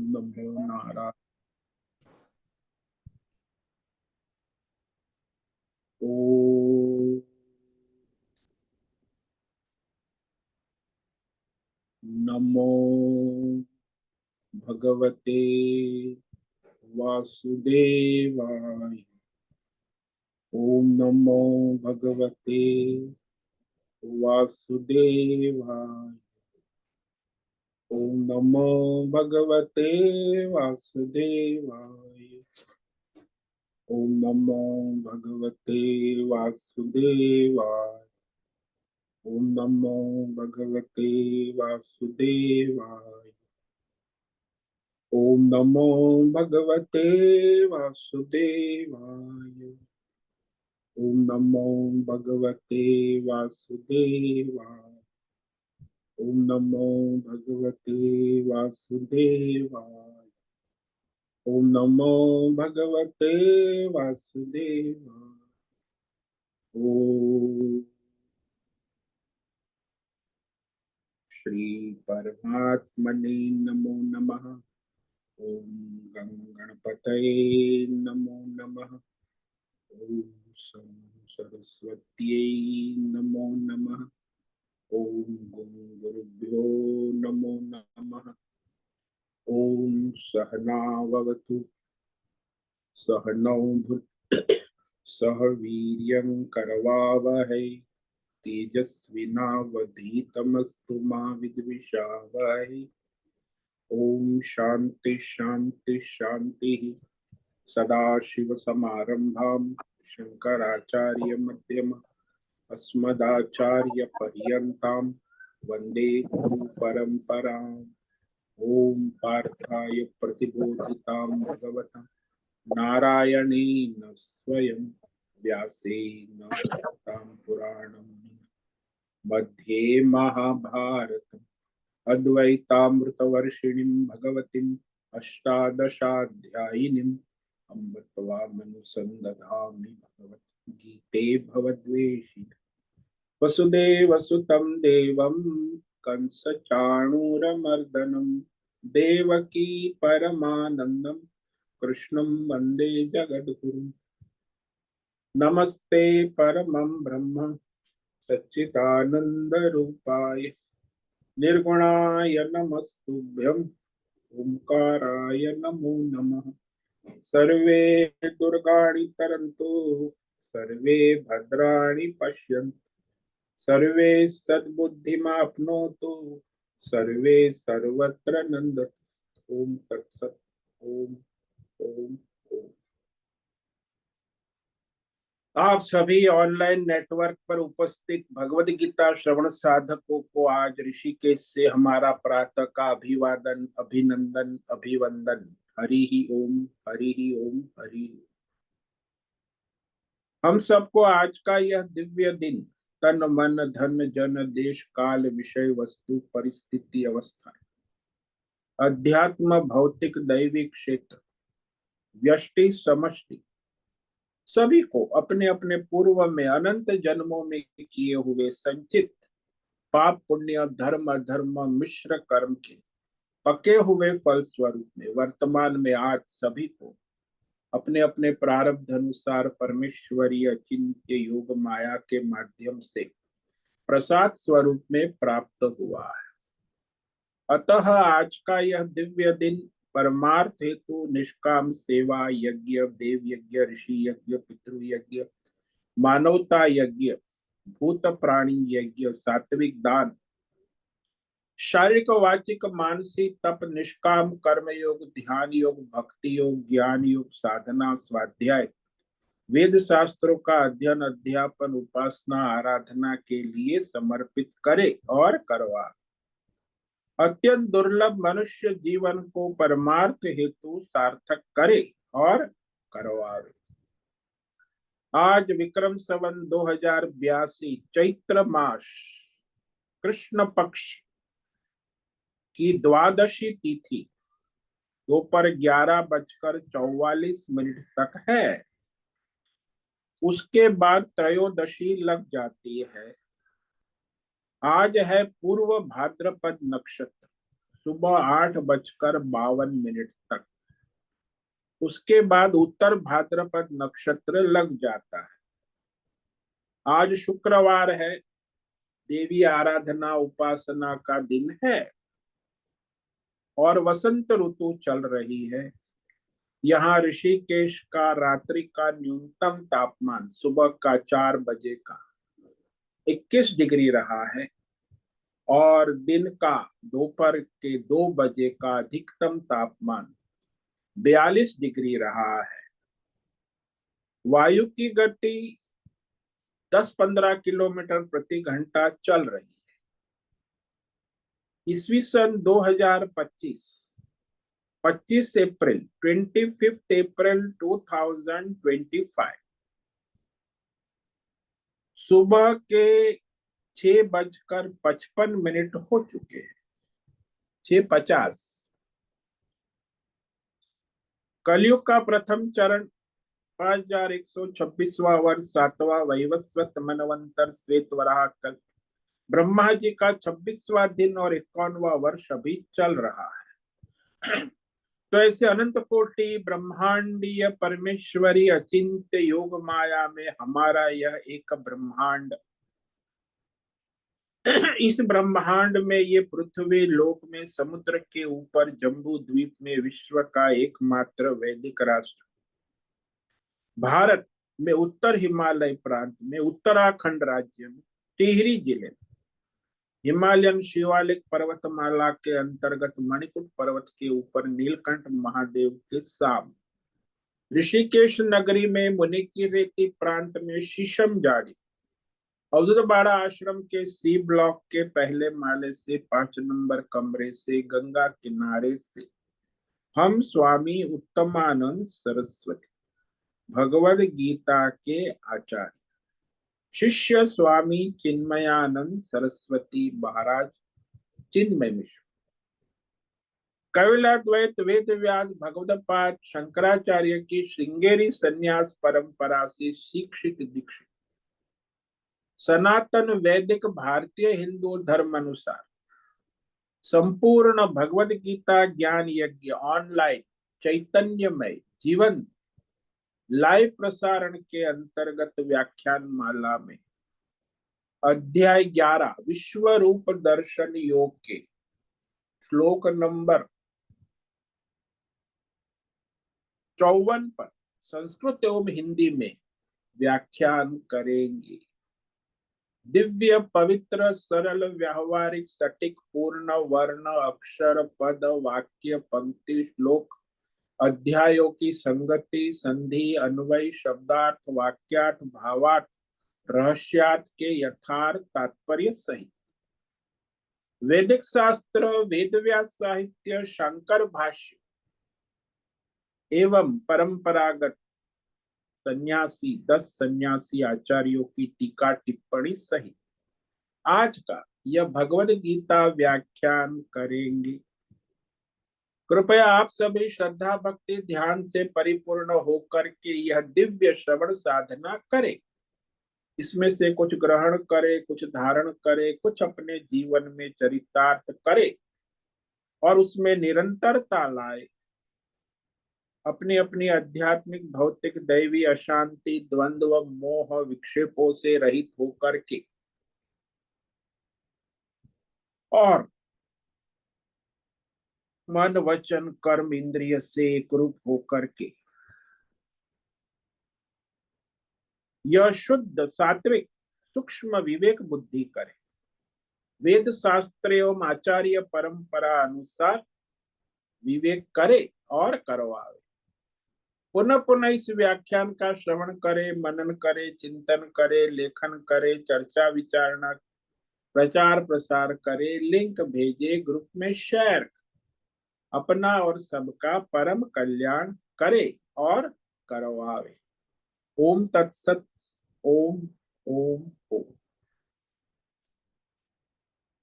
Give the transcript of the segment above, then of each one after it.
नमो नारायण। ओम नमो भगवते वासुदेवाय। ओम नमो भगवते वासुदेवाय। ओम नमो भगवते वासुदेवाय। ओम नमो भगवते वासुदेवाय। ओम नमो भगवते वासुदेवाय। ओम नमो भगवते वासुदेवाय। ओम नमो भगवते वासुदेवाय। ओम नमो भगवते वासुदेवाय। ओम नमो भगवते वासुदेवाय। ओम श्री परमात्मने नमो नमः। ओम गं गणपतये नमो नमः। ओम सं सरस्वत्यै नमो नमः। ओम गं गुरुभ्यो नमो नमः। ओम सहनाववतु सहनौ भुनक्तु सह वीर्यं करवावहै तेजस्विनावधीतमस्तु मा विद्विषावहै। ओम शांति शांति शांति। सदाशिवसमारंभां शंकराचार्य मध्यमम् अस्मदाचार्यपर्यन्तां वन्दे गुरुपरम्पराम्। ओम पार्थाय प्रतिबोधितां भगवता नारायणेन स्वयं व्यासेन ततं पुराणं मध्ये महाभारतम् अद्वैतामृतवर्षिणीं भगवतीम् अष्टादशाध्यायिनीम् अमृतवामनुसन्दधामि भगवद्गीते भवद्वेषि वसुदेवसुतं देवं कंसचाणूरमर्दनं देवकी परमानन्दं कृष्णं वन्दे जगद्गुरुम्। नमस्ते परमं ब्रह्म सच्चिदानन्दरूपाय निर्गुणाय नमस्तुभ्यं ओंकाराय नमो नमः। सर्वे दुर्गाणि तरन्तु सर्वे भद्राणि पश्यन्तु सर्वे सद्बुद्धिमाप्नोतु सर्वे सर्वत्र नन्दतु। ओम तत्सत्। ओम ओम ओम। आप सभी ऑनलाइन नेटवर्क पर उपस्थित भगवद गीता श्रवण साधकों को आज ऋषिकेश से हमारा प्रातः का अभिवादन अभिनंदन अभिवंदन। हरि ही ओम हरि ही ओम हरि। हम सबको आज का यह दिव्य दिन तन मन धन जन देश काल विषय वस्तु परिस्थिति अवस्था अध्यात्म भौतिक दैविक क्षेत्र व्यष्टि समष्टि सभी को अपने अपने पूर्व में अनंत जन्मों में किए हुए संचित पाप पुण्य धर्म अधर्म मिश्र कर्म के पके हुए फल स्वरूप में वर्तमान में आज सभी को अपने अपने प्रारब्ध अनुसार परमेश्वरीय चिंत्य योग माया के माध्यम से प्रसाद स्वरूप में प्राप्त हुआ है। अतः आज का यह दिव्य दिन परमार्थ हेतु निष्काम सेवा यज्ञ देव यज्ञ ऋषि यज्ञ पितृ यज्ञ मानवता यज्ञ भूत प्राणी यज्ञ सात्विक दान शारीरिक वाचिक मानसिक तप निष्काम कर्म योग ध्यान योग भक्ति योग ज्ञान योग साधना स्वाध्याय वेद शास्त्रों का अध्ययन अध्यापन उपासना आराधना के लिए समर्पित करे और करवा अत्यंत दुर्लभ मनुष्य जीवन को परमार्थ हेतु सार्थक करे और करवावे। आज विक्रम संवत 2082 चैत्र मास कृष्ण पक्ष की द्वादशी तिथि दोपहर 11:44 तक है। उसके बाद त्रयोदशी लग जाती है। आज है पूर्व भाद्रपद नक्षत्र सुबह 8:52 तक। उसके बाद उत्तर भाद्रपद नक्षत्र लग जाता है। आज शुक्रवार है, देवी आराधना उपासना का दिन है और वसंत ऋतु चल रही है। यहाँ ऋषिकेश का रात्रि का न्यूनतम तापमान सुबह का 4 बजे का 21 डिग्री रहा है और दिन का दोपहर के 2 बजे का अधिकतम तापमान 42 डिग्री रहा है। वायु की गति 10-15 किलोमीटर प्रति घंटा चल रही है। ईस्वी सन 2025 25 अप्रैल 25 अप्रैल 2025 सुबह के 6:55 हो चुके हैं। 6:50। कलयुग का प्रथम चरण 5126वां वर्ष 7वां वैवस्वत मनवंतर श्वेत वराह कल्प, ब्रह्मा जी का 26वां दिन और 51वां वर्ष अभी चल रहा है। तो ऐसे अनंत कोटि ब्रह्मांडीय परमेश्वरी अचिंत्य योग माया में हमारा यह एक ब्रह्मांड, इस ब्रह्मांड में ये पृथ्वी लोक में समुद्र के ऊपर जम्बू द्वीप में विश्व का एकमात्र वैदिक राष्ट्र भारत में उत्तर हिमालय प्रांत में उत्तराखंड राज्य में टिहरी जिले में हिमालयन शिवालिक पर्वतमाला के अंतर्गत मणिकूट पर्वत के ऊपर नीलकंठ महादेव के सामने ऋषिकेश नगरी में मुनि की रेती प्रांत में शीशम जाड़ी अवधूतवाड़ा आश्रम के सी ब्लॉक के पहले माले से 5 नंबर कमरे से गंगा किनारे से हम स्वामी उत्तमानंद सरस्वती भगवद गीता के आचार्य शिष्य स्वामी चिन्मयानंद सरस्वती महाराज चिन्मय मिश्र कैवल्याद्वैत वेद व्यास भगवदपाद शंकराचार्य की श्रृंगेरी संन्यास परंपरा से शिक्षित दीक्षित सनातन वैदिक भारतीय हिंदू धर्म अनुसार संपूर्ण भगवद गीता ज्ञान यज्ञ ऑनलाइन चैतन्यमय जीवन लाइव प्रसारण के अंतर्गत व्याख्यान माला में अध्याय 11 विश्व रूप दर्शन योग के श्लोक नंबर 54 पर संस्कृत एवं हिंदी में व्याख्यान करेंगे। दिव्य पवित्र सरल व्यावहारिक सटीक पूर्ण वर्ण अक्षर पद वाक्य पंक्ति श्लोक अध्यायों की संगति संधि अन्वय शब्दार्थ वाक्यार्थ भावार्थ रहस्यार्थ के यथार्थ तात्पर्य सहित वैदिक शास्त्र वेदव्यास साहित्य शंकर भाष्य एवं परंपरागत सन्यासी 10 सन्यासी आचार्यों की टीका टिप्पणी सहित आज का यह भगवद गीता व्याख्यान करेंगे। कृपया आप सभी श्रद्धा भक्ति ध्यान से परिपूर्ण होकर के यह दिव्य श्रवण साधना करें। इसमें से कुछ ग्रहण करे, कुछ धारण करे, कुछ अपने जीवन में चरितार्थ करे और उसमें निरंतरता लाए। अपनी अपनी आध्यात्मिक भौतिक दैवी अशांति द्वंद्व मोह विक्षेपों से रहित होकर के और मन वचन कर्म इंद्रिय से एक रूप होकर के यह शुद्ध सात्विक सूक्ष्म विवेक बुद्धि करे। वेद शास्त्र एवं आचार्य परंपरा अनुसार विवेक करे और करवावे। पुनः पुनः इस व्याख्यान का श्रवण करे, मनन करे, चिंतन करे, लेखन करे, चर्चा विचारणा प्रचार प्रसार करे, लिंक भेजे, ग्रुप में शेयर, अपना और सबका परम कल्याण करे और करवावे। ओम तत्सत। ओम ओम ओम।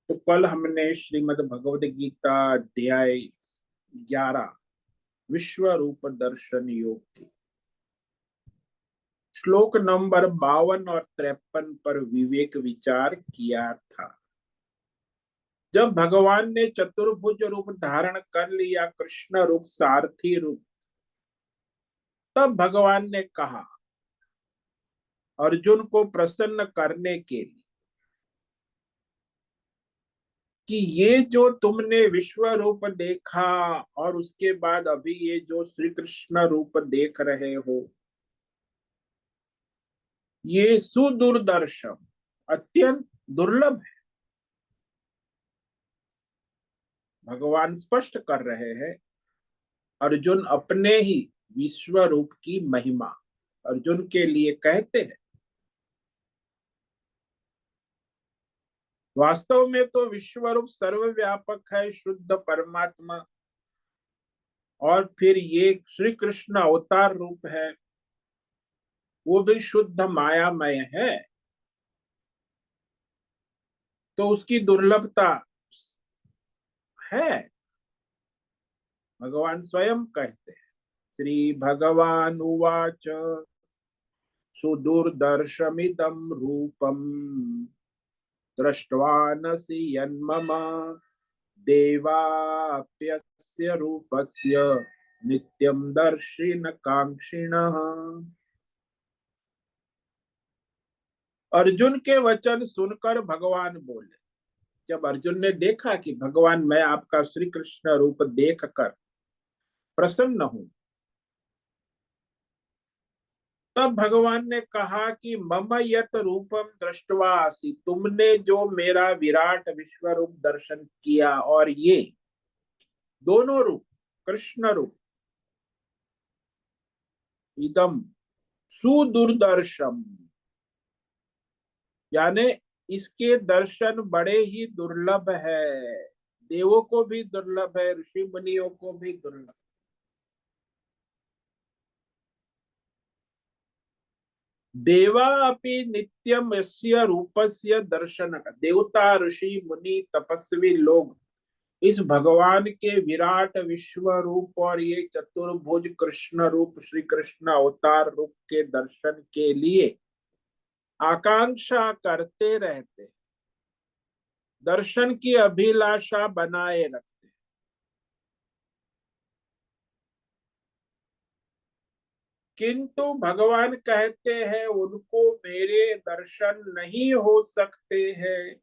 तो कल हमने श्रीमद् भगवद गीता अध्याय 11 विश्व रूप दर्शन योग के श्लोक नंबर 52 और 53 पर विवेक विचार किया था। जब भगवान ने चतुर्भुज रूप धारण कर लिया, कृष्ण रूप, सारथी रूप, तब भगवान ने कहा अर्जुन को प्रसन्न करने के लिए कि ये जो तुमने विश्व रूप देखा और उसके बाद अभी ये जो श्री कृष्ण रूप देख रहे हो, ये सुदुर्दर्शम, अत्यंत दुर्लभ है। भगवान स्पष्ट कर रहे हैं अर्जुन अपने ही विश्व रूप की महिमा अर्जुन के लिए कहते हैं। वास्तव में तो विश्व रूप सर्वव्यापक है, शुद्ध परमात्मा, और फिर ये श्री कृष्ण अवतार रूप है, वो भी शुद्ध मायामय है। तो उसकी दुर्लभता है, भगवान स्वयं कहते हैं। श्री भगवान उवाच सुदुर्दर्शमिदं रूपम दृष्ट्वा नसि यन्मम देवाप्यस्य रूपस्य नित्यं दर्शिन कांक्षिणः। अर्जुन के वचन सुनकर भगवान बोले, जब अर्जुन ने देखा कि भगवान मैं आपका श्री कृष्ण रूप देख कर प्रसन्न हूं, तब भगवान ने कहा कि मम यत रूपम दृष्टवासी, तुमने जो मेरा विराट विश्व रूप दर्शन किया, और ये दोनों रूप कृष्ण रूप, इदम सुदुर्दर्शम, यानी इसके दर्शन बड़े ही दुर्लभ है, देवों को भी दुर्लभ है, ऋषि मुनियों को भी दुर्लभ। देवा अपि नित्यम यस्य रूपस्य दर्शन, देवता ऋषि मुनि तपस्वी लोग इस भगवान के विराट विश्व रूप और ये चतुर्भुज कृष्ण रूप श्री कृष्ण अवतार रूप के दर्शन के लिए आकांक्षा करते रहते, दर्शन की अभिलाषा बनाए रखते। किंतु भगवान कहते हैं उनको मेरे दर्शन नहीं हो सकते हैं।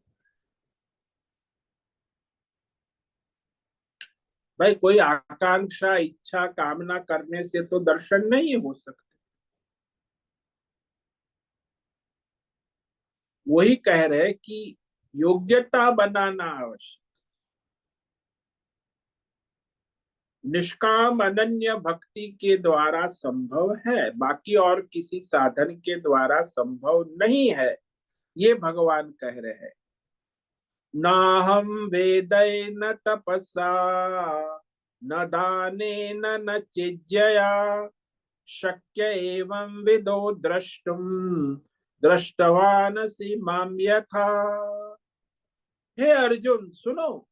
भाई कोई आकांक्षा इच्छा कामना करने से तो दर्शन नहीं हो सकते। वही कह रहे कि योग्यता बनाना आवश्यक, निष्काम अनन्य भक्ति के द्वारा संभव है, बाकी और किसी साधन के द्वारा संभव नहीं है, ये भगवान कह रहे हैं। नाहम वेदै न तपसा न दाने न चिज्यया शक्य एवं विदो द्रष्टुम दृष्टवानसि माम यथा। हे अर्जुन सुनो,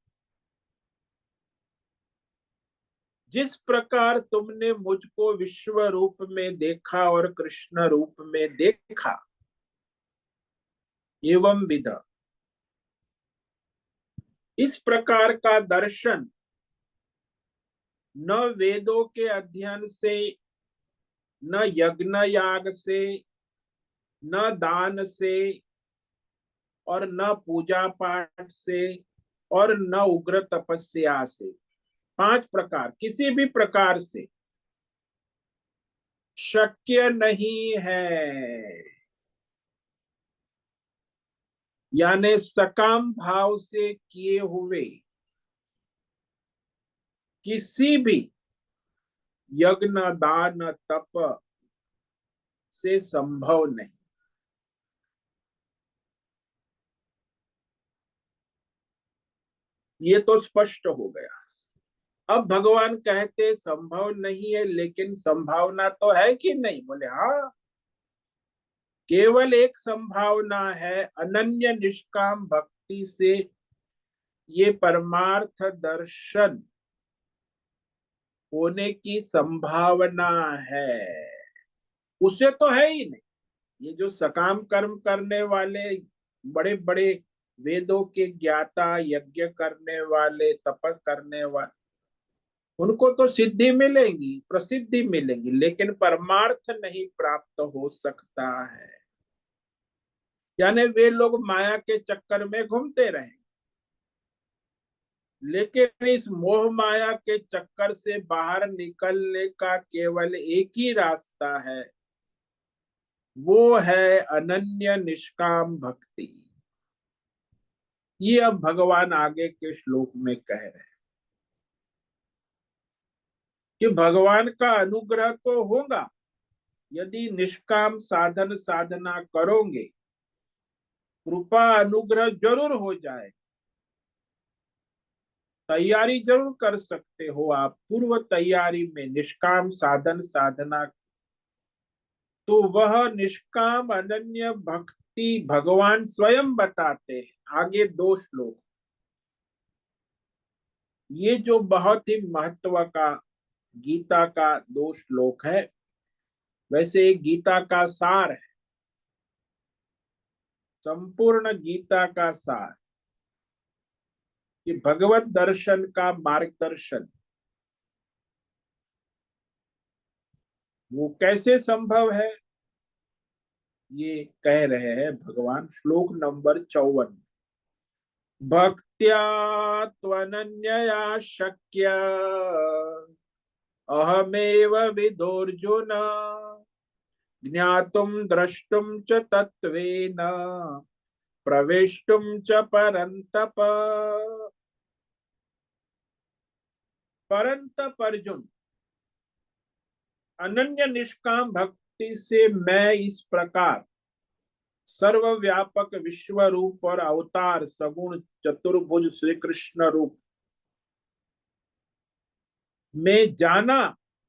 जिस प्रकार तुमने मुझको विश्व रूप में देखा और कृष्ण रूप में देखा, एवं विद, इस प्रकार का दर्शन न वेदों के अध्ययन से, न यज्ञ याग से, न दान से, और न पूजा पाठ से, और न उग्र तपस्या से, पांच प्रकार किसी भी प्रकार से शक्य नहीं है। यानी सकाम भाव से किए हुए किसी भी यज्ञ दान तप से संभव नहीं। ये तो स्पष्ट हो गया। अब भगवान कहते संभव नहीं है, लेकिन संभावना तो है कि नहीं? बोले हाँ, केवल एक संभावना है, अनन्य निष्काम भक्ति से ये परमार्थ दर्शन होने की संभावना है। उसे तो है ही नहीं। ये जो सकाम कर्म करने वाले बड़े बड़े वेदों के ज्ञाता, यज्ञ करने वाले, तप करने वाले, उनको तो सिद्धि मिलेगी, प्रसिद्धि मिलेगी, लेकिन परमार्थ नहीं प्राप्त हो सकता है। यानी वे लोग माया के चक्कर में घूमते रहे, लेकिन इस मोह माया के चक्कर से बाहर निकलने का केवल एक ही रास्ता है, वो है अनन्य निष्काम भक्ति। ये अब भगवान आगे के श्लोक में कह रहे हैं कि भगवान का अनुग्रह तो होगा, यदि निष्काम साधन साधना करोगे, कृपा अनुग्रह जरूर हो जाए। तैयारी जरूर कर सकते हो आप, पूर्व तैयारी में निष्काम साधन साधना, तो वह निष्काम अनन्य भक्ति भगवान स्वयं बताते हैं आगे 2 श्लोक। ये जो बहुत ही महत्व का गीता का 2 श्लोक है, वैसे एक गीता का सार है, संपूर्ण गीता का सार, कि भगवत दर्शन का मार्गदर्शन वो कैसे संभव है, ये कह रहे हैं भगवान श्लोक नंबर 54। भक्त्या त्वनन्यया शक्य अहमेव विदोर्जुन ज्ञातुम द्रष्टुम च तत्वेन प्रवेष्टुम च परन्तप। परंतप अर्जुन, अनन्य निष्काम भक्ति से मैं इस प्रकार सर्वव्यापक विश्व रूप और अवतार सगुण चतुर्भुज श्री कृष्ण रूप में जाना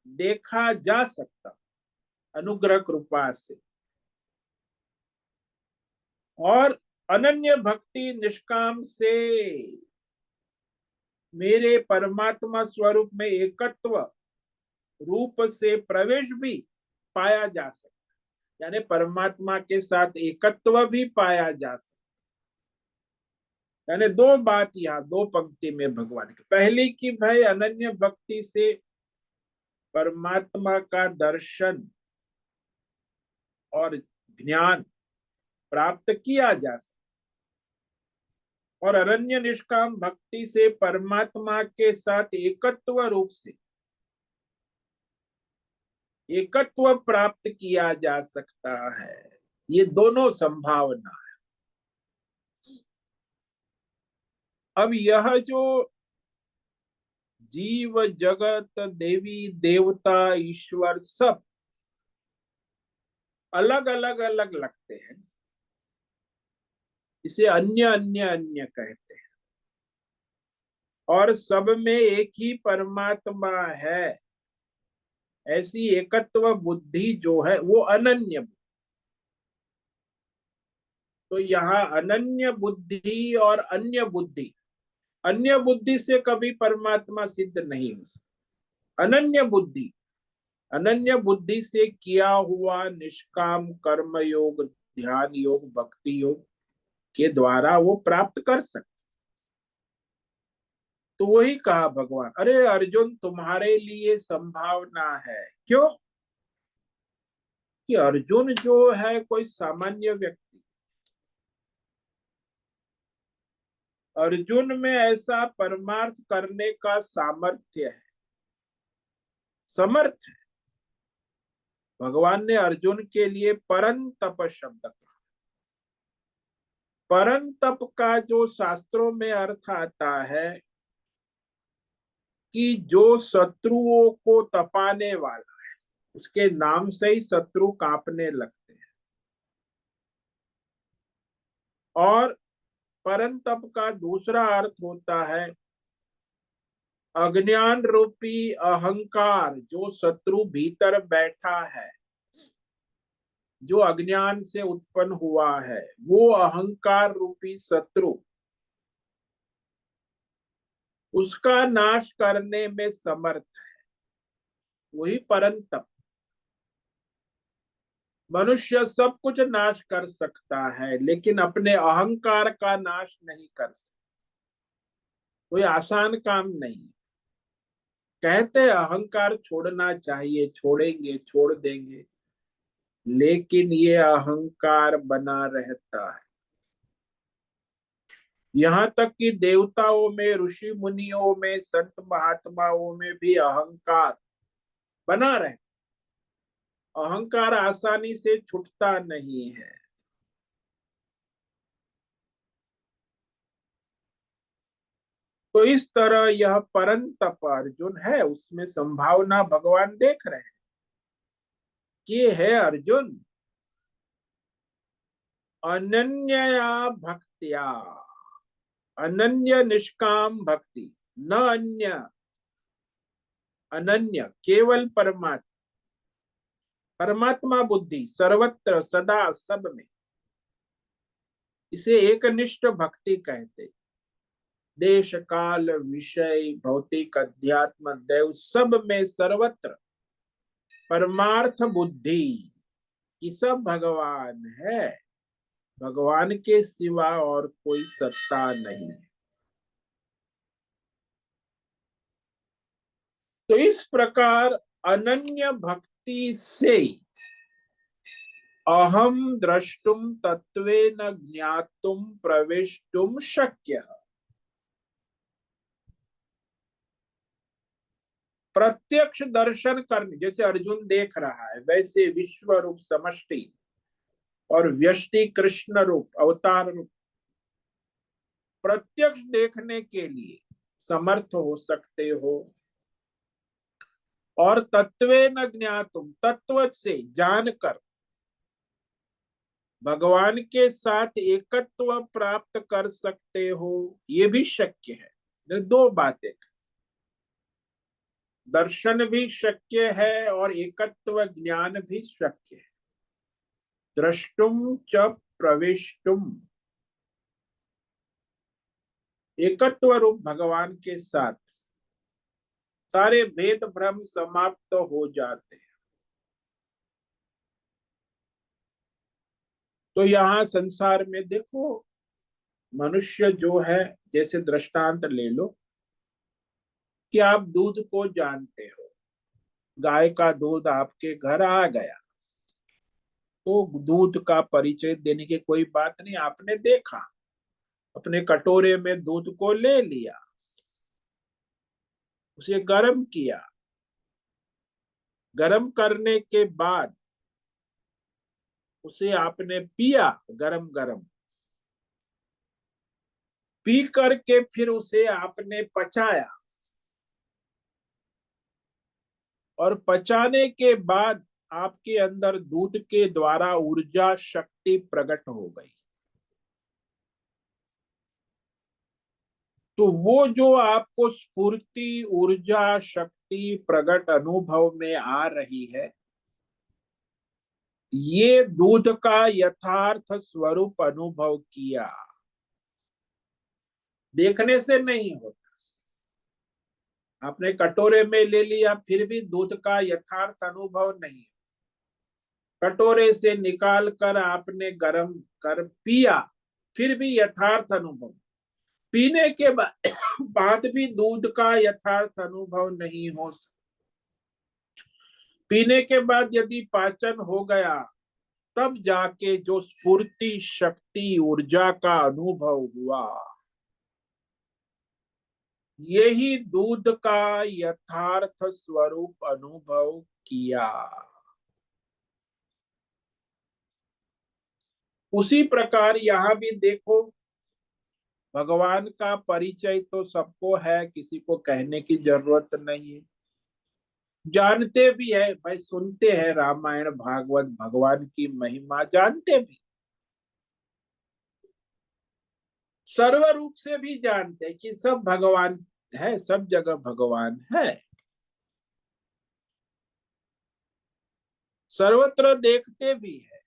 देखा जा सकता अनुग्रह कृपा से, और अनन्य भक्ति निष्काम से मेरे परमात्मा स्वरूप में एकत्व रूप से प्रवेश भी पाया जा सकता, यानी परमात्मा के साथ एकत्व भी पाया जा सकता। यानी 2 बात यहाँ 2 पंक्ति में भगवान की, पहली की भाई अनन्य भक्ति से परमात्मा का दर्शन और ज्ञान प्राप्त किया जा सकता, और अनन्य निष्काम भक्ति से परमात्मा के साथ एकत्व रूप से एकत्व प्राप्त किया जा सकता है। ये दोनों संभावना है। अब यह जो जीव जगत देवी देवता ईश्वर सब अलग अलग अलग लगते हैं, इसे अन्य अन्य अन्य कहते हैं, और सब में एक ही परमात्मा है, ऐसी एकत्व बुद्धि जो है वो अनन्य बुद्धि। तो यहाँ अनन्य बुद्धि और अन्य बुद्धि, अन्य बुद्धि से कभी परमात्मा सिद्ध नहीं हो सकता। अनन्य बुद्धि, अनन्य बुद्धि से किया हुआ निष्काम कर्म योग, ध्यान योग, भक्ति योग के द्वारा वो प्राप्त कर सकते। तो वही कहा भगवान, अरे अर्जुन तुम्हारे लिए संभावना है। क्यों? कि अर्जुन जो है कोई सामान्य व्यक्ति, अर्जुन में ऐसा परमार्थ करने का सामर्थ्य है, समर्थ है। भगवान ने अर्जुन के लिए परंतप शब्द कहा। परंतप का जो शास्त्रों में अर्थ आता है कि जो शत्रुओं को तपाने वाला, उसके नाम से ही शत्रु कांपने लगते हैं। और परंतप का दूसरा अर्थ होता है अज्ञान रूपी अहंकार, जो शत्रु भीतर बैठा है, जो अज्ञान से उत्पन्न हुआ है, वो अहंकार रूपी शत्रु, उसका नाश करने में समर्थ है, वही परंतप। मनुष्य सब कुछ नाश कर सकता है लेकिन अपने अहंकार का नाश नहीं कर सकता। कोई आसान काम नहीं। कहते हैं अहंकार छोड़ना चाहिए, छोड़ेंगे, छोड़ देंगे, लेकिन ये अहंकार बना रहता है। यहाँ तक कि देवताओं में, ऋषि मुनियों में, संत महात्माओं में भी अहंकार बना रहे। अहंकार आसानी से छूटता नहीं है। तो इस तरह यह परंतप अर्जुन है, उसमें संभावना भगवान देख रहे हैं कि है अर्जुन, अनन्या भक्तिया, अनन्य निष्काम भक्ति, न अन्य, अनन्य केवल परमात्मा, परमात्मा बुद्धि सर्वत्र सदा सब में, इसे एकनिष्ठ भक्ति कहते। देश काल विषय भौतिक अध्यात्म दैव सब में सर्वत्र परमार्थ बुद्धि की सब भगवान है। भगवान के सिवा और कोई सत्ता नहीं है। तो इस प्रकार अनन्य भक्ति से अहम द्रष्टुम तत्वेन ज्ञातुम प्रवेष्टुम शक्य। प्रत्यक्ष दर्शन करने, जैसे अर्जुन देख रहा है वैसे विश्व रूप समष्टि और व्यष्टि कृष्ण रूप अवतार रूप प्रत्यक्ष देखने के लिए समर्थ हो सकते हो। और तत्वेन ज्ञातुम, तत्व से जानकर भगवान के साथ एकत्व प्राप्त कर सकते हो, ये भी शक्य है। दो बातें, दर्शन भी शक्य है और एकत्व ज्ञान भी शक्य है। द्रष्टुम च प्रविष्टुम, एकत्व रूप भगवान के साथ सारे भेद भ्रम समाप्त हो जाते हैं। तो यहाँ संसार में देखो, मनुष्य जो है, जैसे दृष्टांत ले लो कि आप दूध को जानते हो, गाय का दूध आपके घर आ गया, तो दूध का परिचय देने की कोई बात नहीं। आपने देखा, अपने कटोरे में दूध को ले लिया, उसे गर्म किया, गर्म करने के बाद उसे आपने पिया गरम गरम, पी करके फिर उसे आपने पचाया, और पचाने के बाद आपके अंदर दूध के द्वारा ऊर्जा शक्ति प्रकट हो गई। तो वो जो आपको स्फूर्ति ऊर्जा शक्ति प्रकट अनुभव में आ रही है, ये दूध का यथार्थ स्वरूप अनुभव किया, देखने से नहीं होता। आपने कटोरे में ले लिया फिर भी दूध का यथार्थ अनुभव नहीं। कटोरे से निकाल कर आपने गर्म कर पिया, फिर भी यथार्थ अनुभव। पीने के बाद भी दूध का यथार्थ अनुभव नहीं हो सकता। पीने के बाद यदि पाचन हो गया, तब जाके जो स्फूर्ति शक्ति ऊर्जा का अनुभव हुआ, यही दूध का यथार्थ स्वरूप अनुभव किया। उसी प्रकार यहाँ भी देखो, भगवान का परिचय तो सबको है, किसी को कहने की जरूरत नहीं है। जानते भी है भाई, सुनते हैं रामायण भागवत, भगवान की महिमा जानते भी, सर्व रूप से भी जानते हैं कि सब भगवान है, सब जगह भगवान है, सर्वत्र देखते भी है।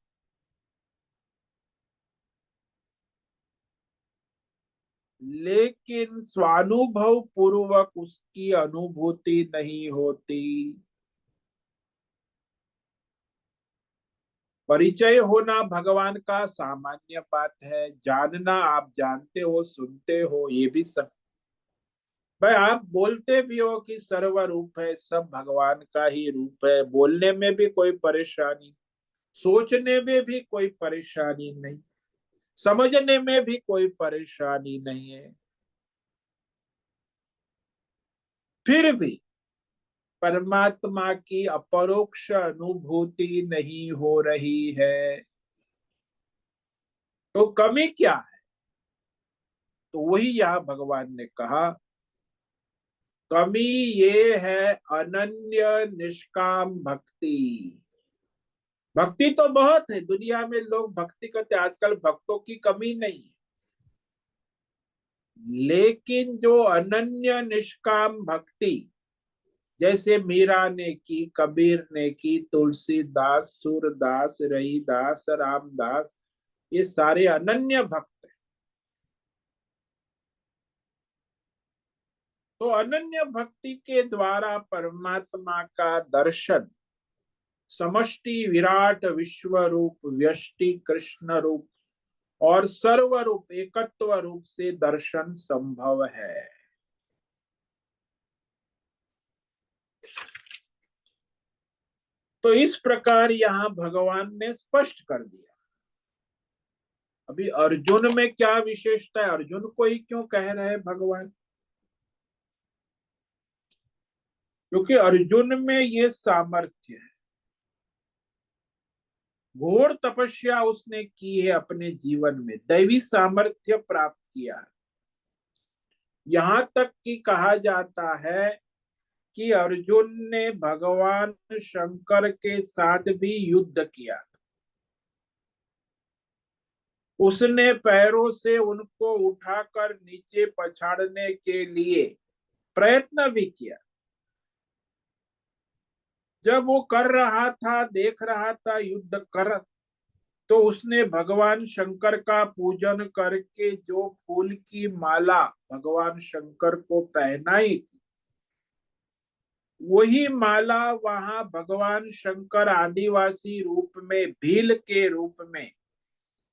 लेकिन स्वानुभव पूर्वक उसकी अनुभूति नहीं होती। परिचय होना भगवान का सामान्य बात है, जानना आप जानते हो सुनते हो ये भी सब। भाई आप बोलते भी हो कि सर्व रूप है, सब भगवान का ही रूप है, बोलने में भी कोई परेशानी, सोचने में भी कोई परेशानी नहीं, समझने में भी कोई परेशानी नहीं है। फिर भी परमात्मा की अपरोक्ष अनुभूति नहीं हो रही है, तो कमी क्या है? तो वही यहां भगवान ने कहा, कमी ये है अनन्य निष्काम भक्ति। भक्ति तो बहुत है, दुनिया में लोग भक्ति करते, आजकल भक्तों की कमी नहीं है, लेकिन जो अनन्य निष्काम भक्ति, जैसे मीरा ने की, कबीर ने की, तुलसीदास, सूरदास, रहीदास, रामदास, ये सारे अनन्य भक्त हैं। तो अनन्य भक्ति के द्वारा परमात्मा का दर्शन, समष्टि विराट विश्व रूप, व्यष्टि कृष्ण रूप और सर्व रूप एकत्व रूप से दर्शन संभव है। तो इस प्रकार यहां भगवान ने स्पष्ट कर दिया। अभी अर्जुन में क्या विशेषता है, अर्जुन को ही क्यों कह रहे हैं भगवान? क्योंकि अर्जुन में ये सामर्थ्य है, घोर तपस्या उसने की है, अपने जीवन में दैवी सामर्थ्य प्राप्त किया है। यहां तक कि कहा जाता है कि अर्जुन ने भगवान शंकर के साथ भी युद्ध किया, उसने पैरों से उनको उठाकर नीचे पछाड़ने के लिए प्रयत्न भी किया। जब वो कर रहा था, देख रहा था युद्ध कर, तो उसने भगवान शंकर का पूजन करके जो फूल की माला भगवान शंकर को पहनाई थी, वही माला वहां भगवान शंकर आदिवासी रूप में, भील के रूप में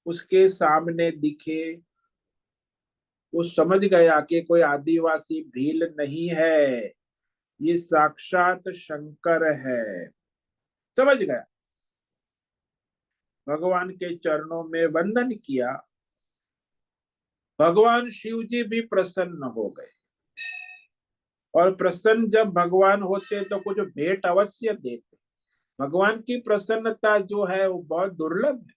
उसके सामने दिखे। वो समझ गया कि कोई आदिवासी भील नहीं है, ये साक्षात शंकर है। समझ गया, भगवान के चरणों में वंदन किया, भगवान शिव जी भी प्रसन्न हो गए। और प्रसन्न जब भगवान होते तो कुछ भेंट अवश्य देते। भगवान की प्रसन्नता जो है वो बहुत दुर्लभ है।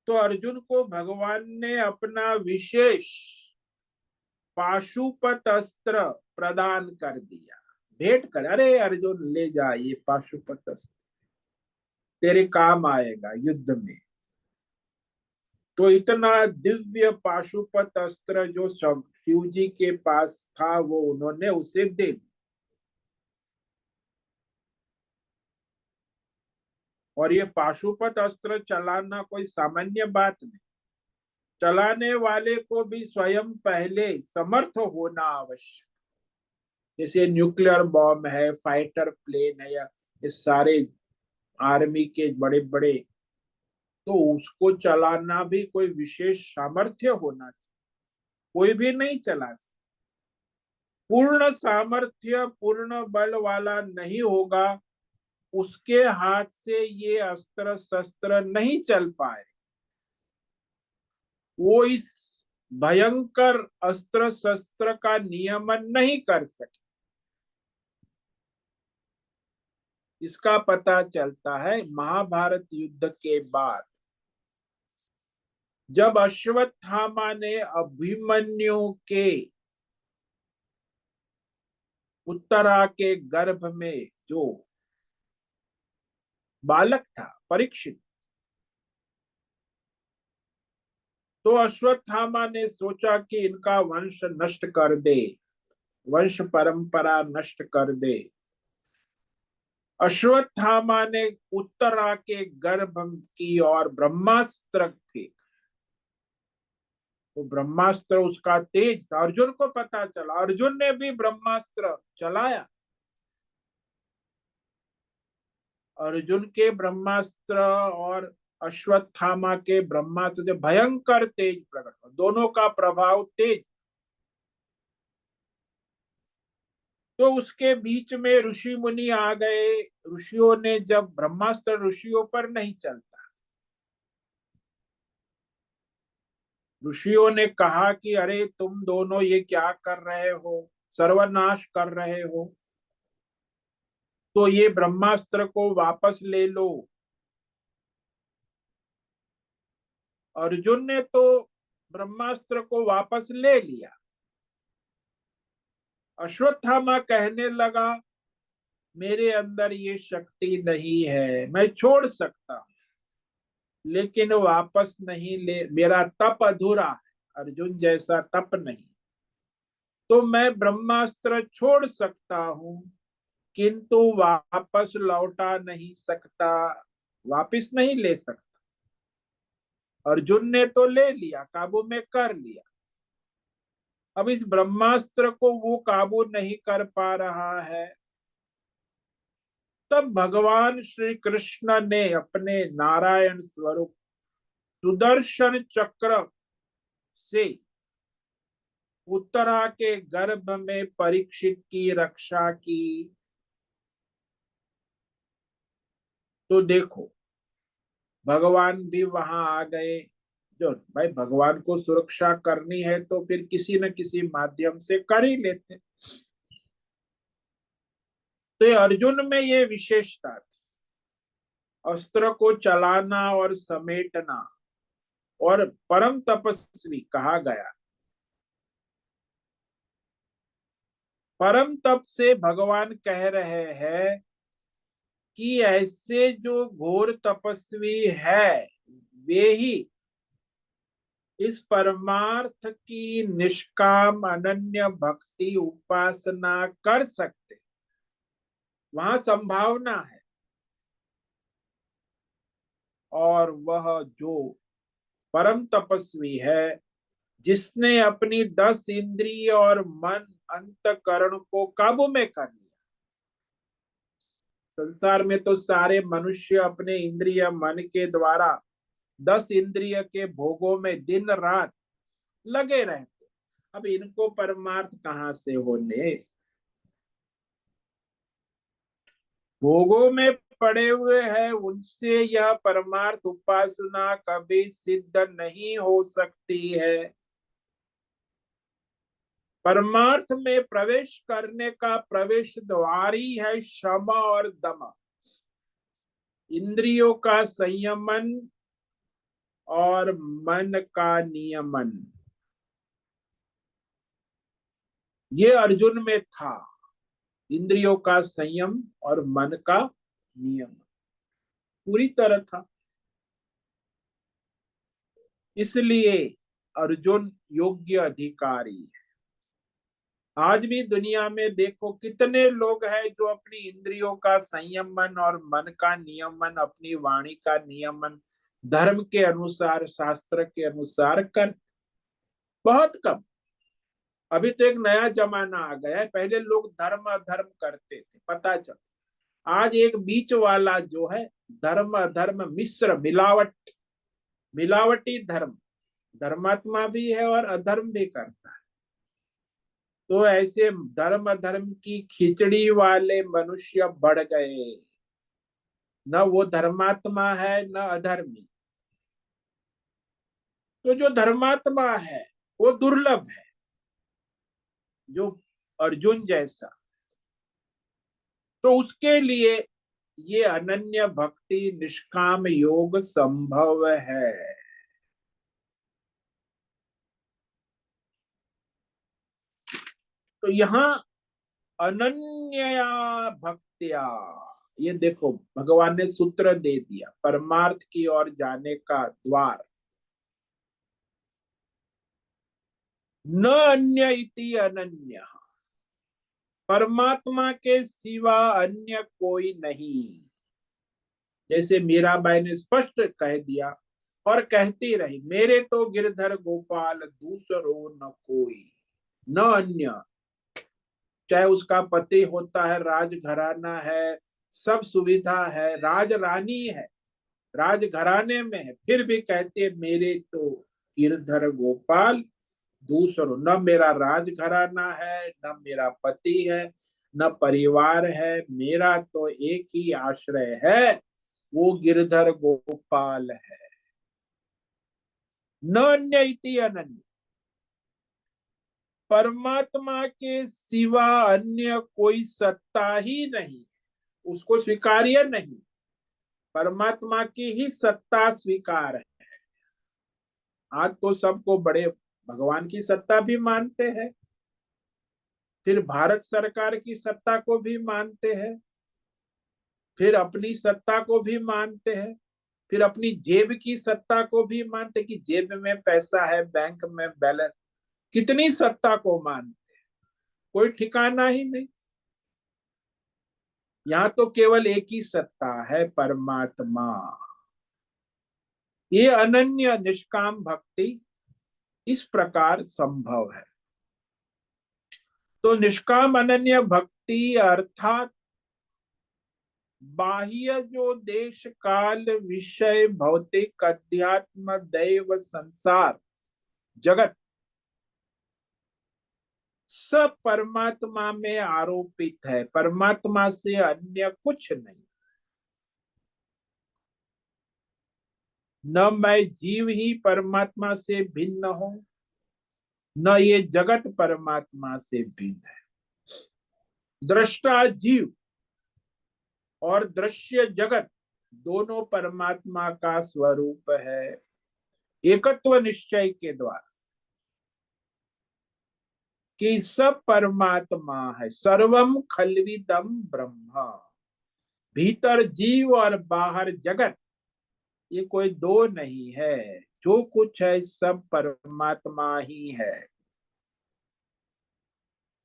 तो अर्जुन को भगवान ने अपना विशेष पाशुपत अस्त्र प्रदान कर दिया, भेंट कर, अरे अर्जुन ले जा ये पाशुपत अस्त्र, तेरे काम आएगा युद्ध में। तो इतना दिव्य पाशुपत अस्त्र जो शिव जी के पास था, वो उन्होंने उसे दे दिया। और ये पाशुपत अस्त्र चलाना कोई सामान्य बात नहीं, चलाने वाले को भी स्वयं पहले समर्थ होना आवश्यक। जैसे न्यूक्लियर बॉम्ब है, फाइटर प्लेन है, या ये सारे आर्मी के बड़े बड़े, तो उसको चलाना भी कोई विशेष सामर्थ्य होना चाहिए, कोई भी नहीं चला सकता। पूर्ण सामर्थ्य पूर्ण बल वाला नहीं होगा, उसके हाथ से ये अस्त्र शस्त्र नहीं चल पाए, वो इस भयंकर अस्त्र शस्त्र का नियमन नहीं कर सके। इसका पता चलता है महाभारत युद्ध के बाद, जब अश्वत्थामा ने अभिमन्यु के उत्तरा के गर्भ में जो बालक था परीक्षित, तो अश्वत्थामा ने सोचा कि इनका वंश नष्ट कर दे, वंश परंपरा नष्ट कर दे। अश्वत्थामा ने उत्तरा के गर्भ की और ब्रह्मास्त्र फेंक। वो ब्रह्मास्त्र उसका तेज था, अर्जुन को पता चला, अर्जुन ने भी ब्रह्मास्त्र चलाया। अर्जुन के ब्रह्मास्त्र और अश्वत्थामा के ब्रह्मास्त्र से भयंकर तेज प्रकट हुआ, दोनों का प्रभाव तेज। तो उसके बीच में ऋषि मुनि आ गए। ऋषियों ने, जब ब्रह्मास्त्र ऋषियों पर नहीं चलता, ऋषियों ने कहा कि अरे तुम दोनों ये क्या कर रहे हो, सर्वनाश कर रहे हो, तो ये ब्रह्मास्त्र को वापस ले लो। अर्जुन ने तो ब्रह्मास्त्र को वापस ले लिया। अश्वत्थामा कहने लगा मेरे अंदर ये शक्ति नहीं है, मैं छोड़ सकता हूं लेकिन वापस नहीं ले, मेरा तप अधूरा है, अर्जुन जैसा तप नहीं। तो मैं ब्रह्मास्त्र छोड़ सकता हूं किंतु वापस लौटा नहीं सकता, वापस नहीं ले सकता। अर्जुन ने तो ले लिया, काबू में कर लिया। अब इस ब्रह्मास्त्र को वो काबू नहीं कर पा रहा है। तब भगवान श्री कृष्ण ने अपने नारायण स्वरूप सुदर्शन चक्र से उत्तरा के गर्भ में परीक्षित की रक्षा की। तो देखो, भगवान भी वहां आ गए। जो भाई भगवान को सुरक्षा करनी है तो फिर किसी न किसी माध्यम से कर ही लेते। तो ये अर्जुन में ये विशेषता थी, अस्त्र को चलाना और समेटना। और परम तपस्वी कहा गया। परम तप से भगवान कह रहे हैं कि ऐसे जो घोर तपस्वी है वे ही इस परमार्थ की निष्काम अनन्य भक्ति उपासना कर सकते। वहां संभावना है। और वह जो परम तपस्वी है जिसने अपनी 10 इंद्रिय और मन अंतकरण को काबू में कर लिया। संसार में तो सारे मनुष्य अपने इंद्रिय मन के द्वारा 10 इंद्रिय के भोगों में दिन रात लगे रहते। अब इनको परमार्थ कहां से होने, भोगों में पड़े हुए हैं, उनसे यह परमार्थ उपासना कभी सिद्ध नहीं हो सकती है। परमार्थ में प्रवेश करने का प्रवेश द्वार ही है शम और दम, इंद्रियों का संयमन और मन का नियमन। ये अर्जुन में था, इंद्रियों का संयम और मन का नियमन पूरी तरह था। इसलिए अर्जुन योग्य अधिकारी है। आज भी दुनिया में देखो कितने लोग हैं जो अपनी इंद्रियों का संयमन और मन का नियमन, अपनी वाणी का नियमन धर्म के अनुसार, शास्त्र के अनुसार कर। बहुत कम। अभी तो एक नया जमाना आ गया है, पहले लोग धर्म अधर्म करते थे, पता चल। आज एक बीच वाला जो है, धर्म अधर्म मिश्र, मिलावट, मिलावटी धर्म, धर्मात्मा भी है और अधर्म भी करता है। तो ऐसे धर्म अधर्म की खिचड़ी वाले मनुष्य बढ़ गए। न वो धर्मात्मा है न अधर्मी। तो जो धर्मात्मा है वो दुर्लभ है, जो अर्जुन जैसा। तो उसके लिए ये अनन्य भक्ति निष्काम योग संभव है। तो यहाँ अनन्यया भक्त्या, ये देखो भगवान ने सूत्र दे दिया परमार्थ की ओर जाने का द्वार। न अन्य इति अनन्य, परमात्मा के सिवा अन्य कोई नहीं। जैसे मीराबाई ने स्पष्ट कह दिया और कहती रही, मेरे तो गिरधर गोपाल दूसरो न कोई, न अन्य। चाहे उसका पति होता है, राजघराना है, सब सुविधा है, राज रानी है, राज घराने में है, फिर भी कहते मेरे तो गिरधर गोपाल दूसरो, न मेरा राज घराना है, न मेरा पति है, न परिवार है, मेरा तो एक ही आश्रय है, वो गिरधर गोपाल है। न अन्य इति अनन्य, परमात्मा के सिवा अन्य कोई सत्ता ही नहीं, उसको स्वीकार्य नहीं, परमात्मा की ही सत्ता स्वीकार है। आज तो सबको बड़े भगवान की सत्ता भी मानते हैं, फिर भारत सरकार की सत्ता को भी मानते हैं, फिर अपनी सत्ता को भी मानते हैं, फिर अपनी जेब की सत्ता को भी मानते कि जेब में पैसा है, बैंक में बैलेंस, कितनी सत्ता को मानते, कोई ठिकाना ही नहीं। यहाँ तो केवल एक ही सत्ता है, परमात्मा। ये अनन्य निष्काम भक्ति इस प्रकार संभव है। तो निष्काम अनन्य भक्ति अर्थात बाह्य जो देश काल विषय भौतिक अध्यात्म दैव संसार जगत सब परमात्मा में आरोपित है, परमात्मा से अन्य कुछ नहीं। न मैं जीव ही परमात्मा से भिन्न हूं, न ये जगत परमात्मा से भिन्न है। दृष्टा जीव और दृश्य जगत दोनों परमात्मा का स्वरूप है, एकत्व निश्चय के द्वारा कि सब परमात्मा है। सर्वम खलविदम ब्रह्म, भीतर जीव और बाहर जगत, ये कोई दो नहीं है, जो कुछ है सब परमात्मा ही है।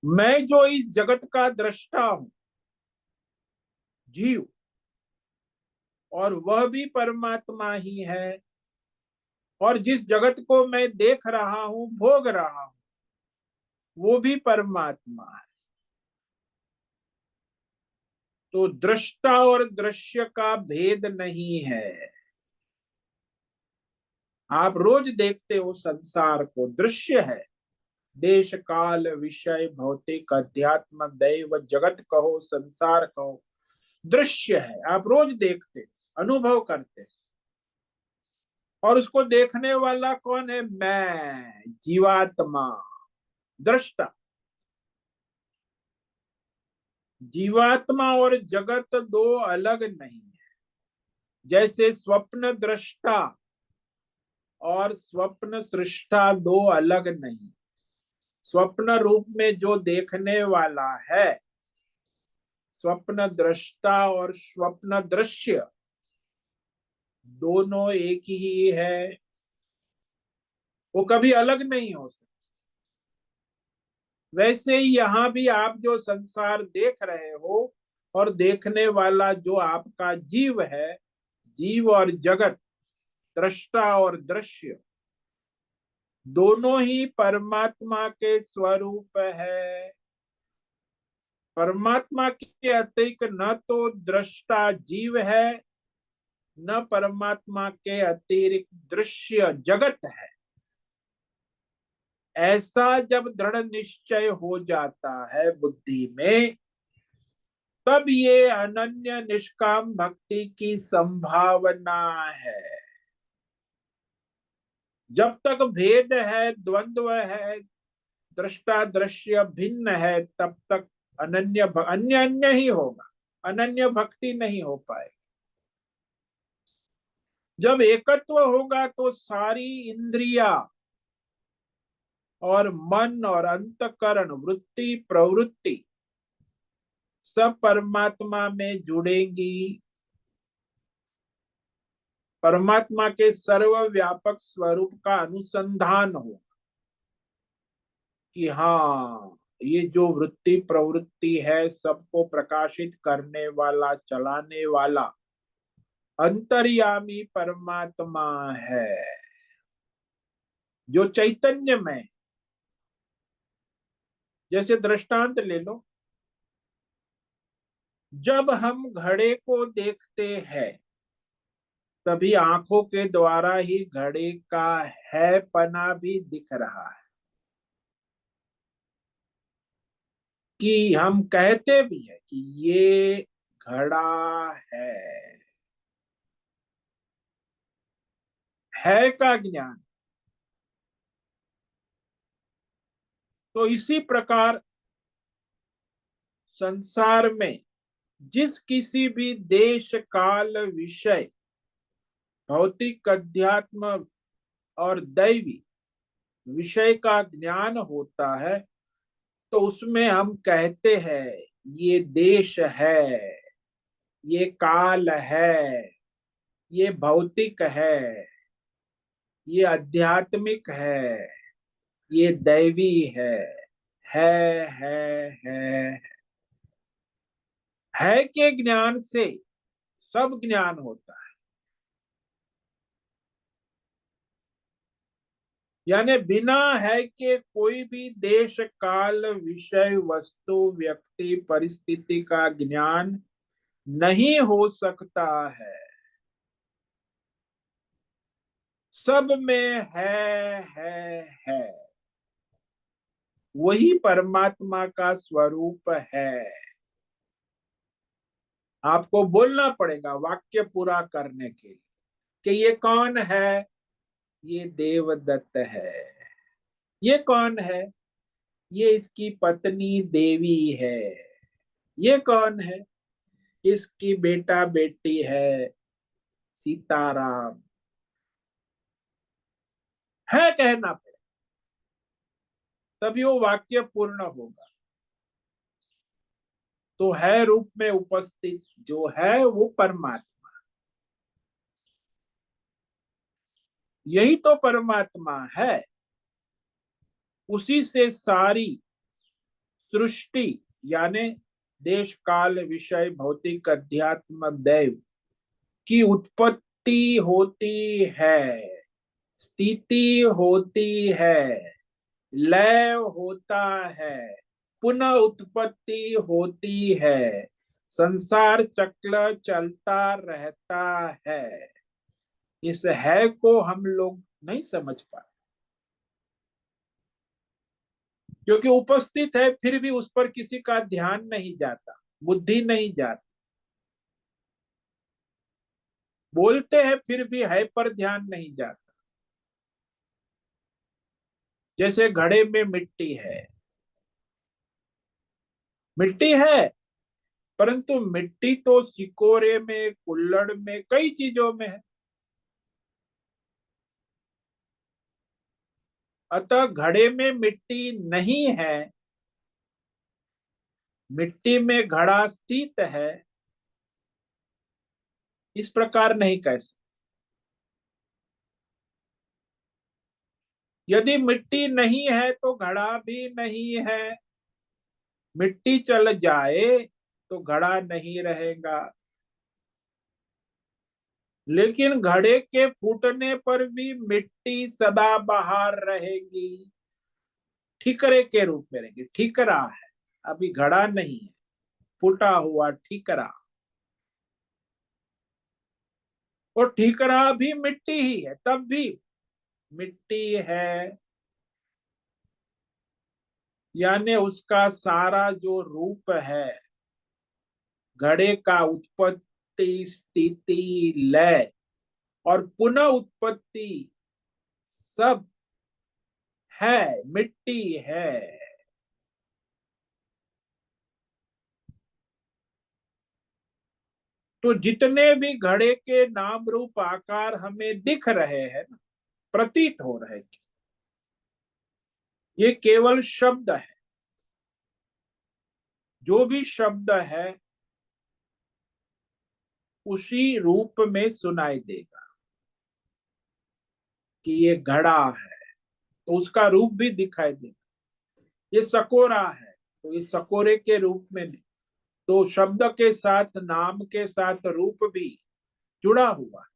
मैं जो इस जगत का दृष्टा हूं, जीव, और वह भी परमात्मा ही है, और जिस जगत को मैं देख रहा हूं, भोग रहा हूं, वो भी परमात्मा है। तो दृष्टा और दृश्य का भेद नहीं है। आप रोज देखते हो संसार को, दृश्य है, देश काल विषय भौतिक अध्यात्म दैव जगत कहो संसार कहो, दृश्य है, आप रोज देखते अनुभव करते। और उसको देखने वाला कौन है? मैं, जीवात्मा, दृष्टा। जीवात्मा और जगत दो अलग नहीं है। जैसे स्वप्न दृष्टा और स्वप्न सृष्टा दो अलग नहीं, स्वप्न रूप में जो देखने वाला है, स्वप्न दृष्टा और स्वप्न दृश्य दोनों एक ही है, वो कभी अलग नहीं हो सकते। वैसे ही यहां भी आप जो संसार देख रहे हो, और देखने वाला जो आपका जीव है, जीव और जगत, दृष्टा और दृश्य दोनों ही परमात्मा के स्वरूप है। परमात्मा के अतिरिक्त न तो दृष्टा जीव है, न परमात्मा के अतिरिक्त दृश्य जगत है। ऐसा जब दृढ़ निश्चय हो जाता है बुद्धि में, तब ये अनन्य निष्काम भक्ति की संभावना है। जब तक भेद है, द्वंद्व है, दृष्टा दृश्य भिन्न है, तब तक अन्य अन्य ही होगा, अनन्य भक्ति नहीं हो पाए। जब एकत्व होगा तो सारी इंद्रिया और मन और अंतकरण वृत्ति प्रवृत्ति सब परमात्मा में जुड़ेंगी, परमात्मा के सर्वव्यापक स्वरूप का अनुसंधान हो कि हाँ, ये जो वृत्ति प्रवृत्ति है सबको प्रकाशित करने वाला, चलाने वाला अंतर्यामी परमात्मा है, जो चैतन्य में। जैसे दृष्टांत ले लो, जब हम घड़े को देखते हैं तभी आंखों के द्वारा ही घड़े का है पना भी दिख रहा है, कि हम कहते भी है कि ये घड़ा है। है का ज्ञान। तो इसी प्रकार संसार में जिस किसी भी देश काल विषय भौतिक अध्यात्म और दैवी विषय का ज्ञान होता है तो उसमें हम कहते हैं ये देश है, ये काल है, ये भौतिक है, ये आध्यात्मिक है, ये दैवी है। है है है के ज्ञान से सब ज्ञान होता है। यानी बिना है के कोई भी देश काल विषय वस्तु व्यक्ति परिस्थिति का ज्ञान नहीं हो सकता है। सब में है, वही परमात्मा का स्वरूप है। आपको बोलना पड़ेगा वाक्य पूरा करने के लिए कि ये कौन है। ये देवदत्त है। ये कौन है। ये इसकी पत्नी देवी है। ये कौन है। इसकी बेटा बेटी है सीताराम। है कहना पड़ेगा तभी वो वाक्य पूर्ण होगा। तो है रूप में उपस्थित जो है वो परमात्मा। यही तो परमात्मा है। उसी से सारी सृष्टि यानी देश काल विषय भौतिक अध्यात्म दैव की उत्पत्ति होती है, स्थिति होती है, लय होता है, पुनः उत्पत्ति होती है, संसार चक्र चलता रहता है। इस है को हम लोग नहीं समझ पाते क्योंकि उपस्थित है फिर भी उस पर किसी का ध्यान नहीं जाता, बुद्धि नहीं जाती। बोलते हैं फिर भी है पर ध्यान नहीं जाता। जैसे घड़े में मिट्टी है। मिट्टी है परंतु मिट्टी तो सिकोरे में कुल्हड़ में कई चीजों में है। अतः घड़े में मिट्टी नहीं है, मिट्टी में घड़ा स्थित है, इस प्रकार नहीं कह सकते। यदि मिट्टी नहीं है तो घड़ा भी नहीं है। मिट्टी चल जाए तो घड़ा नहीं रहेगा। लेकिन घड़े के फूटने पर भी मिट्टी सदा बाहर रहेगी, ठीकरे के रूप में रहेगी। ठीकरा है, अभी घड़ा नहीं है, फूटा हुआ ठीकरा। और ठीकरा भी मिट्टी ही है, तब भी मिट्टी है। यानी उसका सारा जो रूप है घड़े का उत्पत्ति स्थिति लय और पुनः उत्पत्ति सब है, मिट्टी है। तो जितने भी घड़े के नाम रूप आकार हमें दिख रहे हैं ना, प्रतीत हो रहे हैं, ये केवल शब्द है। जो भी शब्द है उसी रूप में सुनाई देगा कि ये घड़ा है तो उसका रूप भी दिखाई देगा। ये सकोरा है तो ये सकोरे के रूप में भी। तो शब्द के साथ नाम के साथ रूप भी जुड़ा हुआ है।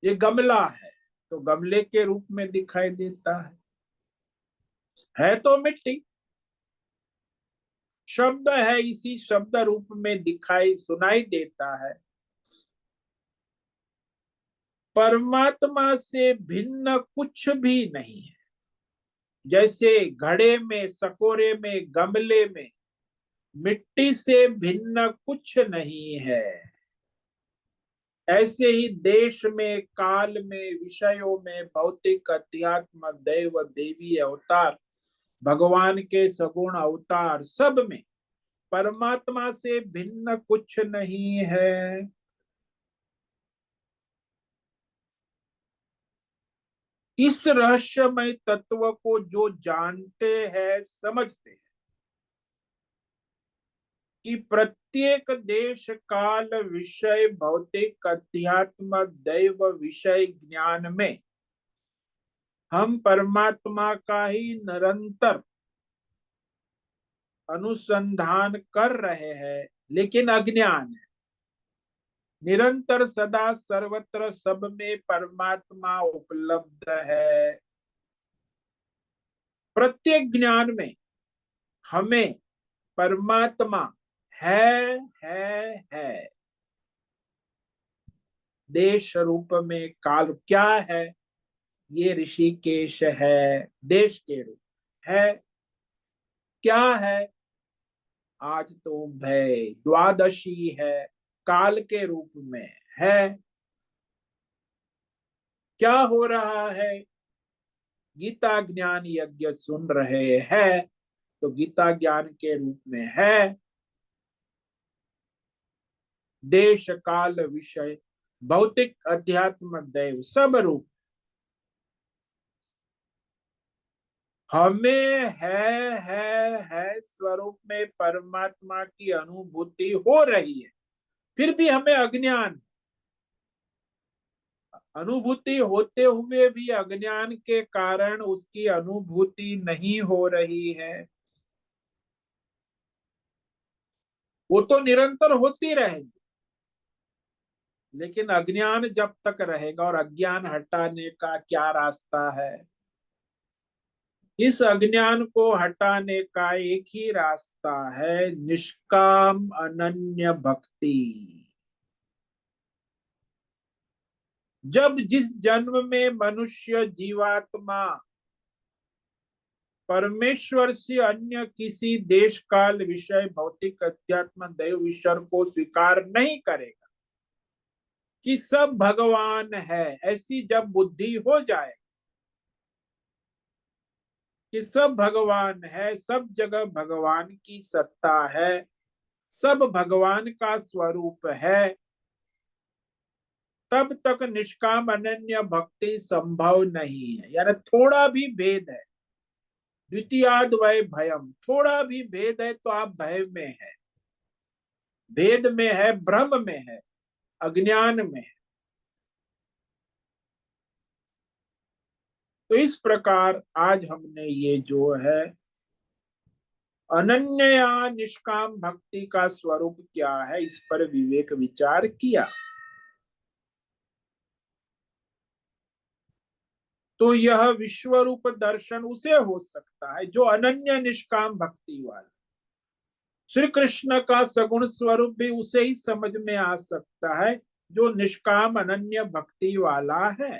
ये गमला है तो गमले के रूप में दिखाई देता है तो मिट्टी। शब्द है, इसी शब्द रूप में दिखाई सुनाई देता है। परमात्मा से भिन्न कुछ भी नहीं है। जैसे घड़े में, सकोरे में, गमले में मिट्टी से भिन्न कुछ नहीं है, ऐसे ही देश में, काल में, विषयों में, भौतिक, अध्यात्म, देव, देवी अवतार, भगवान के सगुण अवतार, सब में परमात्मा से भिन्न कुछ नहीं है। इस रहस्यमय तत्व को जो जानते हैं, समझते हैं कि प्रत्येक देश, काल, विषय, भौतिक, अध्यात्म, दैव, विषय ज्ञान में हम परमात्मा का ही निरंतर अनुसंधान कर रहे हैं, लेकिन अज्ञान है। निरंतर सदा सर्वत्र सब में परमात्मा उपलब्ध है। प्रत्येक ज्ञान में हमें परमात्मा है है। देश रूप में काल क्या है? ये ऋषिकेश है, देश के रूप है। क्या है? आज तो भय द्वादशी है, काल के रूप में है। क्या हो रहा है? गीता ज्ञान यज्ञ सुन रहे हैं, तो गीता ज्ञान के रूप में है। देश, काल, विषय, भौतिक, अध्यात्म, दैव, सब रूप हमें है स्वरूप में परमात्मा की अनुभूति हो रही है। फिर भी हमें अज्ञान, अनुभूति होते हुए भी अज्ञान के कारण उसकी अनुभूति नहीं हो रही है। वो तो निरंतर होती रहेगी, लेकिन अज्ञान जब तक रहेगा, और अज्ञान हटाने का क्या रास्ता है? इस अज्ञान को हटाने का एक ही रास्ता है, निष्काम अनन्य भक्ति। जब जिस जन्म में मनुष्य जीवात्मा परमेश्वर से अन्य किसी देश, काल, विषय, भौतिक, अध्यात्म, दैव, ईश्वर को स्वीकार नहीं करेगा कि सब भगवान है, ऐसी जब बुद्धि हो जाए कि सब भगवान है, सब जगह भगवान की सत्ता है, सब भगवान का स्वरूप है, तब तक निष्काम अनन्य भक्ति संभव नहीं है। यानी थोड़ा भी भेद है, द्वितीयाद वै भयम, थोड़ा भी भेद है तो आप भय में है, भेद में है, भ्रम में है, अज्ञान में है। तो इस प्रकार आज हमने ये जो है अनन्य या निष्काम भक्ति का स्वरूप क्या है, इस पर विवेक विचार किया। तो यह विश्व रूप दर्शन उसे हो सकता है जो अनन्य निष्काम भक्ति वाला। श्री कृष्ण का सगुण स्वरूप भी उसे ही समझ में आ सकता है जो निष्काम अनन्य भक्ति वाला है।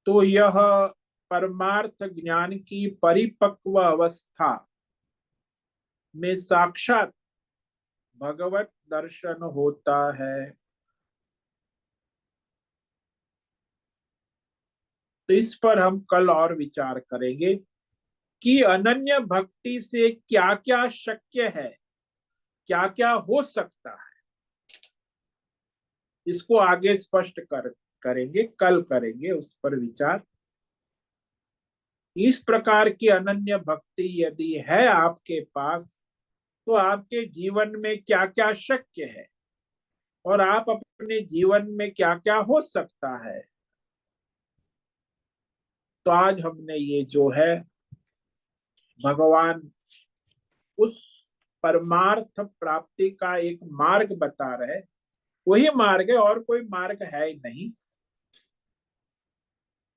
तो यह परमार्थ ज्ञान की परिपक्व अवस्था में साक्षात भगवत दर्शन होता है। तो इस पर हम कल और विचार करेंगे कि अनन्य भक्ति से क्या क्या शक्य है, क्या क्या हो सकता है। इसको आगे स्पष्ट करेंगे, कल करेंगे उस पर विचार। इस प्रकार की अनन्य भक्ति यदि है आपके पास, तो आपके जीवन में क्या क्या शक्य है और आप अपने जीवन में क्या क्या हो सकता है। तो आज हमने ये जो है भगवान उस परमार्थ प्राप्ति का एक मार्ग बता रहे, वही मार्ग है, और कोई मार्ग है ही नहीं।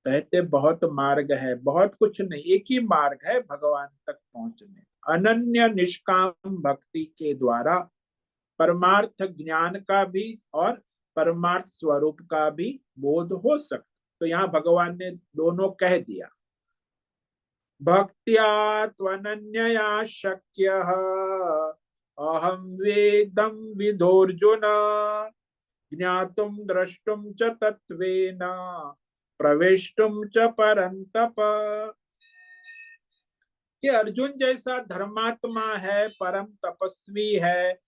कहते बहुत मार्ग है, बहुत कुछ नहीं, एक ही मार्ग है भगवान तक पहुंचने। अनन्य निष्काम भक्ति के द्वारा परमार्थ ज्ञान का भी और परमार्थ स्वरूप का भी बोध हो सकता। तो यहाँ भगवान ने दोनों कह दिया। भक्त्या त्वनन्यया शक्यः अहं वेदं विदोर्जुन ज्ञातुम द्रष्टुम च तत्वेन प्रवेष्टुम च परंतप। कि अर्जुन जैसा धर्मात्मा है, परम तपस्वी है,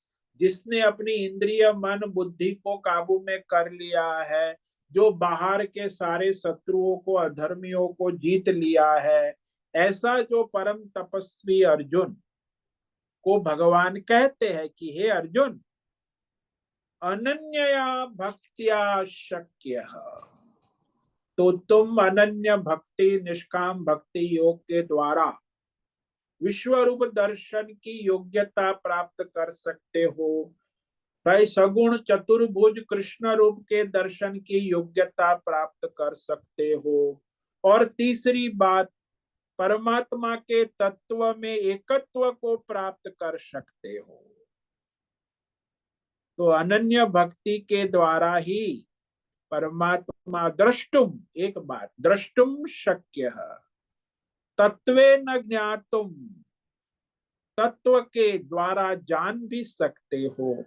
जिसने अपनी इंद्रिय मन बुद्धि को काबू में कर लिया है, जो बाहर के सारे शत्रुओं को अधर्मियों को जीत लिया है, ऐसा जो परम तपस्वी अर्जुन को भगवान कहते हैं कि हे अर्जुन, अनन्यया भक्त्या शक्य, तो तुम अनन्य भक्ति निष्काम भक्ति योग के द्वारा विश्व रूप दर्शन की योग्यता प्राप्त कर सकते हो। भाई सगुण चतुर्भुज कृष्ण रूप के दर्शन की योग्यता प्राप्त कर सकते हो। और तीसरी बात, परमात्मा के तत्व में एकत्व को प्राप्त कर सकते हो। तो अनन्य भक्ति के द्वारा ही परमात्मा द्रष्टुम, एक बात, द्रष्टुम शक्य है, तत्वे न ज्ञातुम, तत्व के द्वारा जान भी सकते हो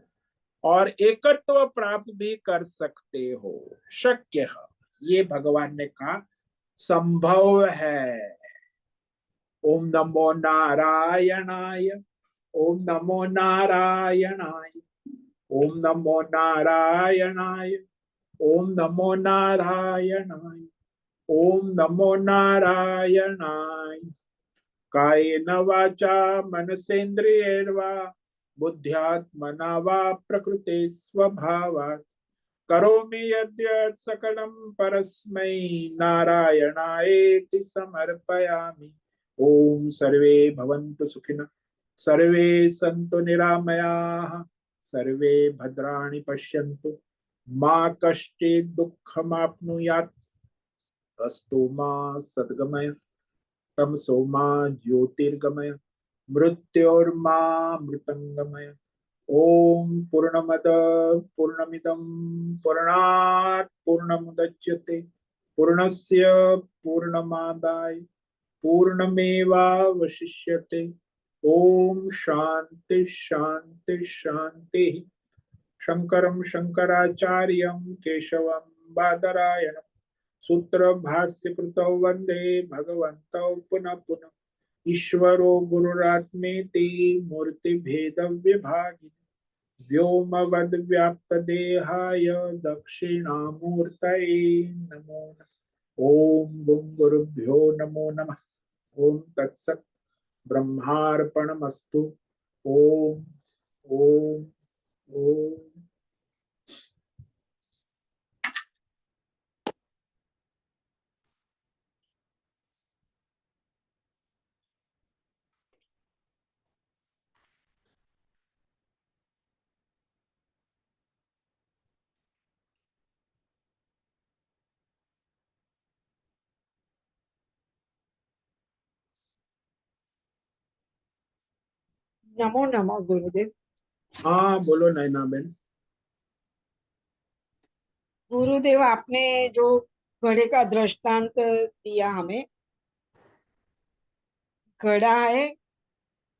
और एकत्व प्राप्त भी कर सकते हो। शक्य है, ये भगवान ने कहा संभव है। ओम नमो नारायणाय, ओम नमो नारायणाय, ओम नमो नारायणाय, ओम नमो नारायणाय, ओम नमो नारायणाय। कायेन वाचा मनसेन्द्रियैर्वा बुद्ध्यात्मना वा प्रकृते स्वभावात् करोमि यद्यत् सकलं परस्मै नारायणायेति समर्पयामि। ओम सर्वे भवन्तु सुखिनः, सर्वे सन्तु निरामयाः, सर्वे भद्राणि पश्यन्तु, मा कश्चित् दुःखमाप्नुयात्, अस्तु मा सद्गमय, तमसो मा ज्योतिर्गमय, मृत्योर्मा मृतंगमय। ओम पूर्णमद पूर्णमिदं पूर्णात् पूर्णमुदच्यते पूर्णस्य पूर्णमादाय पूर्णमेवावशिष्यते। ओम शांति शांति शांति। शंकरं शंकराचार्यं केशवं बादरायणं सूत्र भाष्य कृतौ वंदे भगवन्तौ पुनः पुनः। ईश्वरो गुरुरात्मेति मूर्ति भेद विभागिने व्योमवद्व्याप्तदेहाय दक्षिणामूर्तये नमो नमः। ओम गुं गुरुभ्यो नमो नमः। ओम तत्सत् ब्रह्मार्पणमस्तु। ओम ओम ओम। नमो नमः गुरुदेव। हाँ बोलो नैना बेन। गुरुदेव, आपने जो घड़े का दृष्टांत दिया हमें, घड़ा है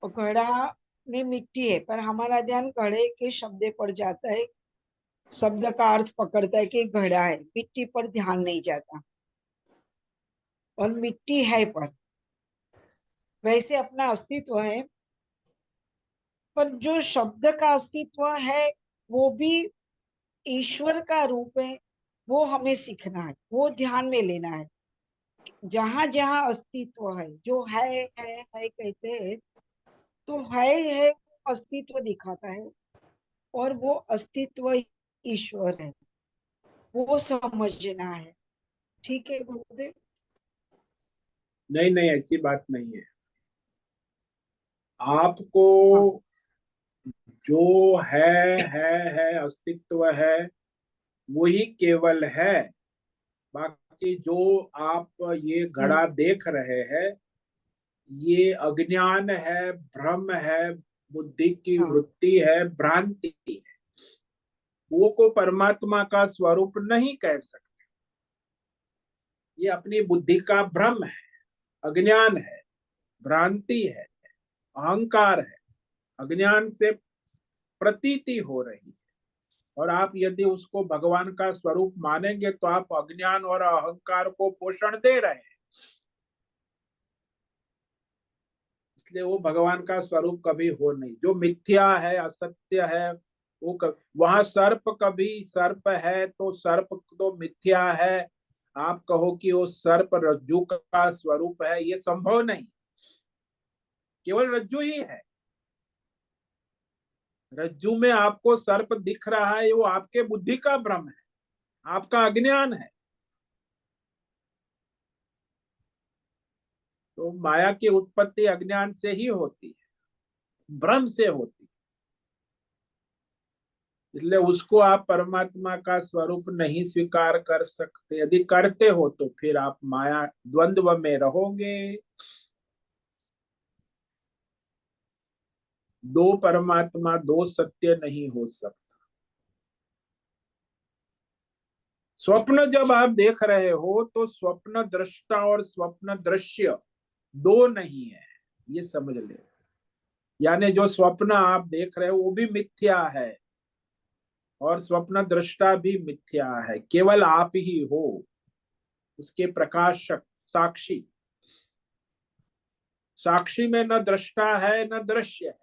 और घड़ा में मिट्टी है, पर हमारा ध्यान घड़े के शब्द पर जाता है, शब्द का अर्थ पकड़ता है कि घड़ा है, मिट्टी पर ध्यान नहीं जाता। और मिट्टी है पर वैसे अपना अस्तित्व है, पर जो शब्द का अस्तित्व है वो भी ईश्वर का रूप है। वो हमें सीखना है, वो ध्यान में लेना है। जहां जहां अस्तित्व है, जो है कहते हैं, तो है अस्तित्व दिखाता है, और वो अस्तित्व ईश्वर है, वो समझना है। ठीक है गुरुदेव? नहीं नहीं, ऐसी बात नहीं है। आपको हाँ। जो है अस्तित्व है, वही केवल है। बाकी कि जो आप ये घड़ा देख रहे हैं, ये अज्ञान है, भ्रम है, बुद्धि की हाँ वृत्ति है, भ्रांति है। वो को परमात्मा का स्वरूप नहीं कह सकते। ये अपनी बुद्धि का भ्रम है, अज्ञान है, भ्रांति है, अहंकार है। अज्ञान से प्रतीति हो रही है, और आप यदि उसको भगवान का स्वरूप मानेंगे तो आप अज्ञान और अहंकार को पोषण दे रहे हैं। इसलिए वो भगवान का स्वरूप कभी हो नहीं। जो मिथ्या है, असत्य है, वहां सर्प कभी सर्प है तो सर्प तो मिथ्या है। आप कहो कि वो सर्प रज्जू का स्वरूप है, ये संभव नहीं। केवल रज्जू ही है। रज्जू में आपको सर्प दिख रहा है, वो आपके बुद्धि का भ्रम है, आपका अज्ञान है। तो माया की उत्पत्ति अज्ञान से ही होती है, भ्रम से होती है। इसलिए उसको आप परमात्मा का स्वरूप नहीं स्वीकार कर सकते। यदि करते हो तो फिर आप माया द्वंद्व में रहोगे। दो परमात्मा, दो सत्य नहीं हो सकता। स्वप्न जब आप देख रहे हो तो स्वप्न दृष्टा और स्वप्न दृश्य दो नहीं है, ये समझ ले। यानी जो स्वप्न आप देख रहे हो वो भी मिथ्या है, और स्वप्न दृष्टा भी मिथ्या है। केवल आप ही हो उसके प्रकाशक, साक्षी। साक्षी में न दृष्टा है न दृश्य है।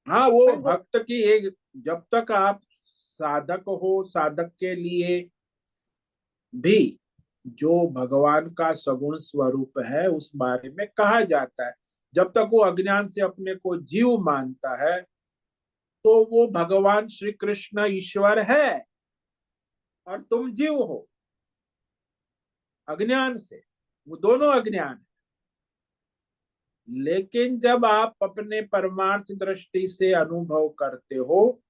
हाँ, वो पर वो भक्त की एक, जब तक आप साधक हो, साधक के लिए भी जो भगवान का सगुण स्वरूप है उस बारे में कहा जाता है। जब तक वो अज्ञान से अपने को जीव मानता है तो वो भगवान श्री कृष्ण ईश्वर है और तुम जीव हो अज्ञान से। वो दोनों अज्ञान है। लेकिन जब आप अपने परमार्थ दृष्टि से अनुभव करते हो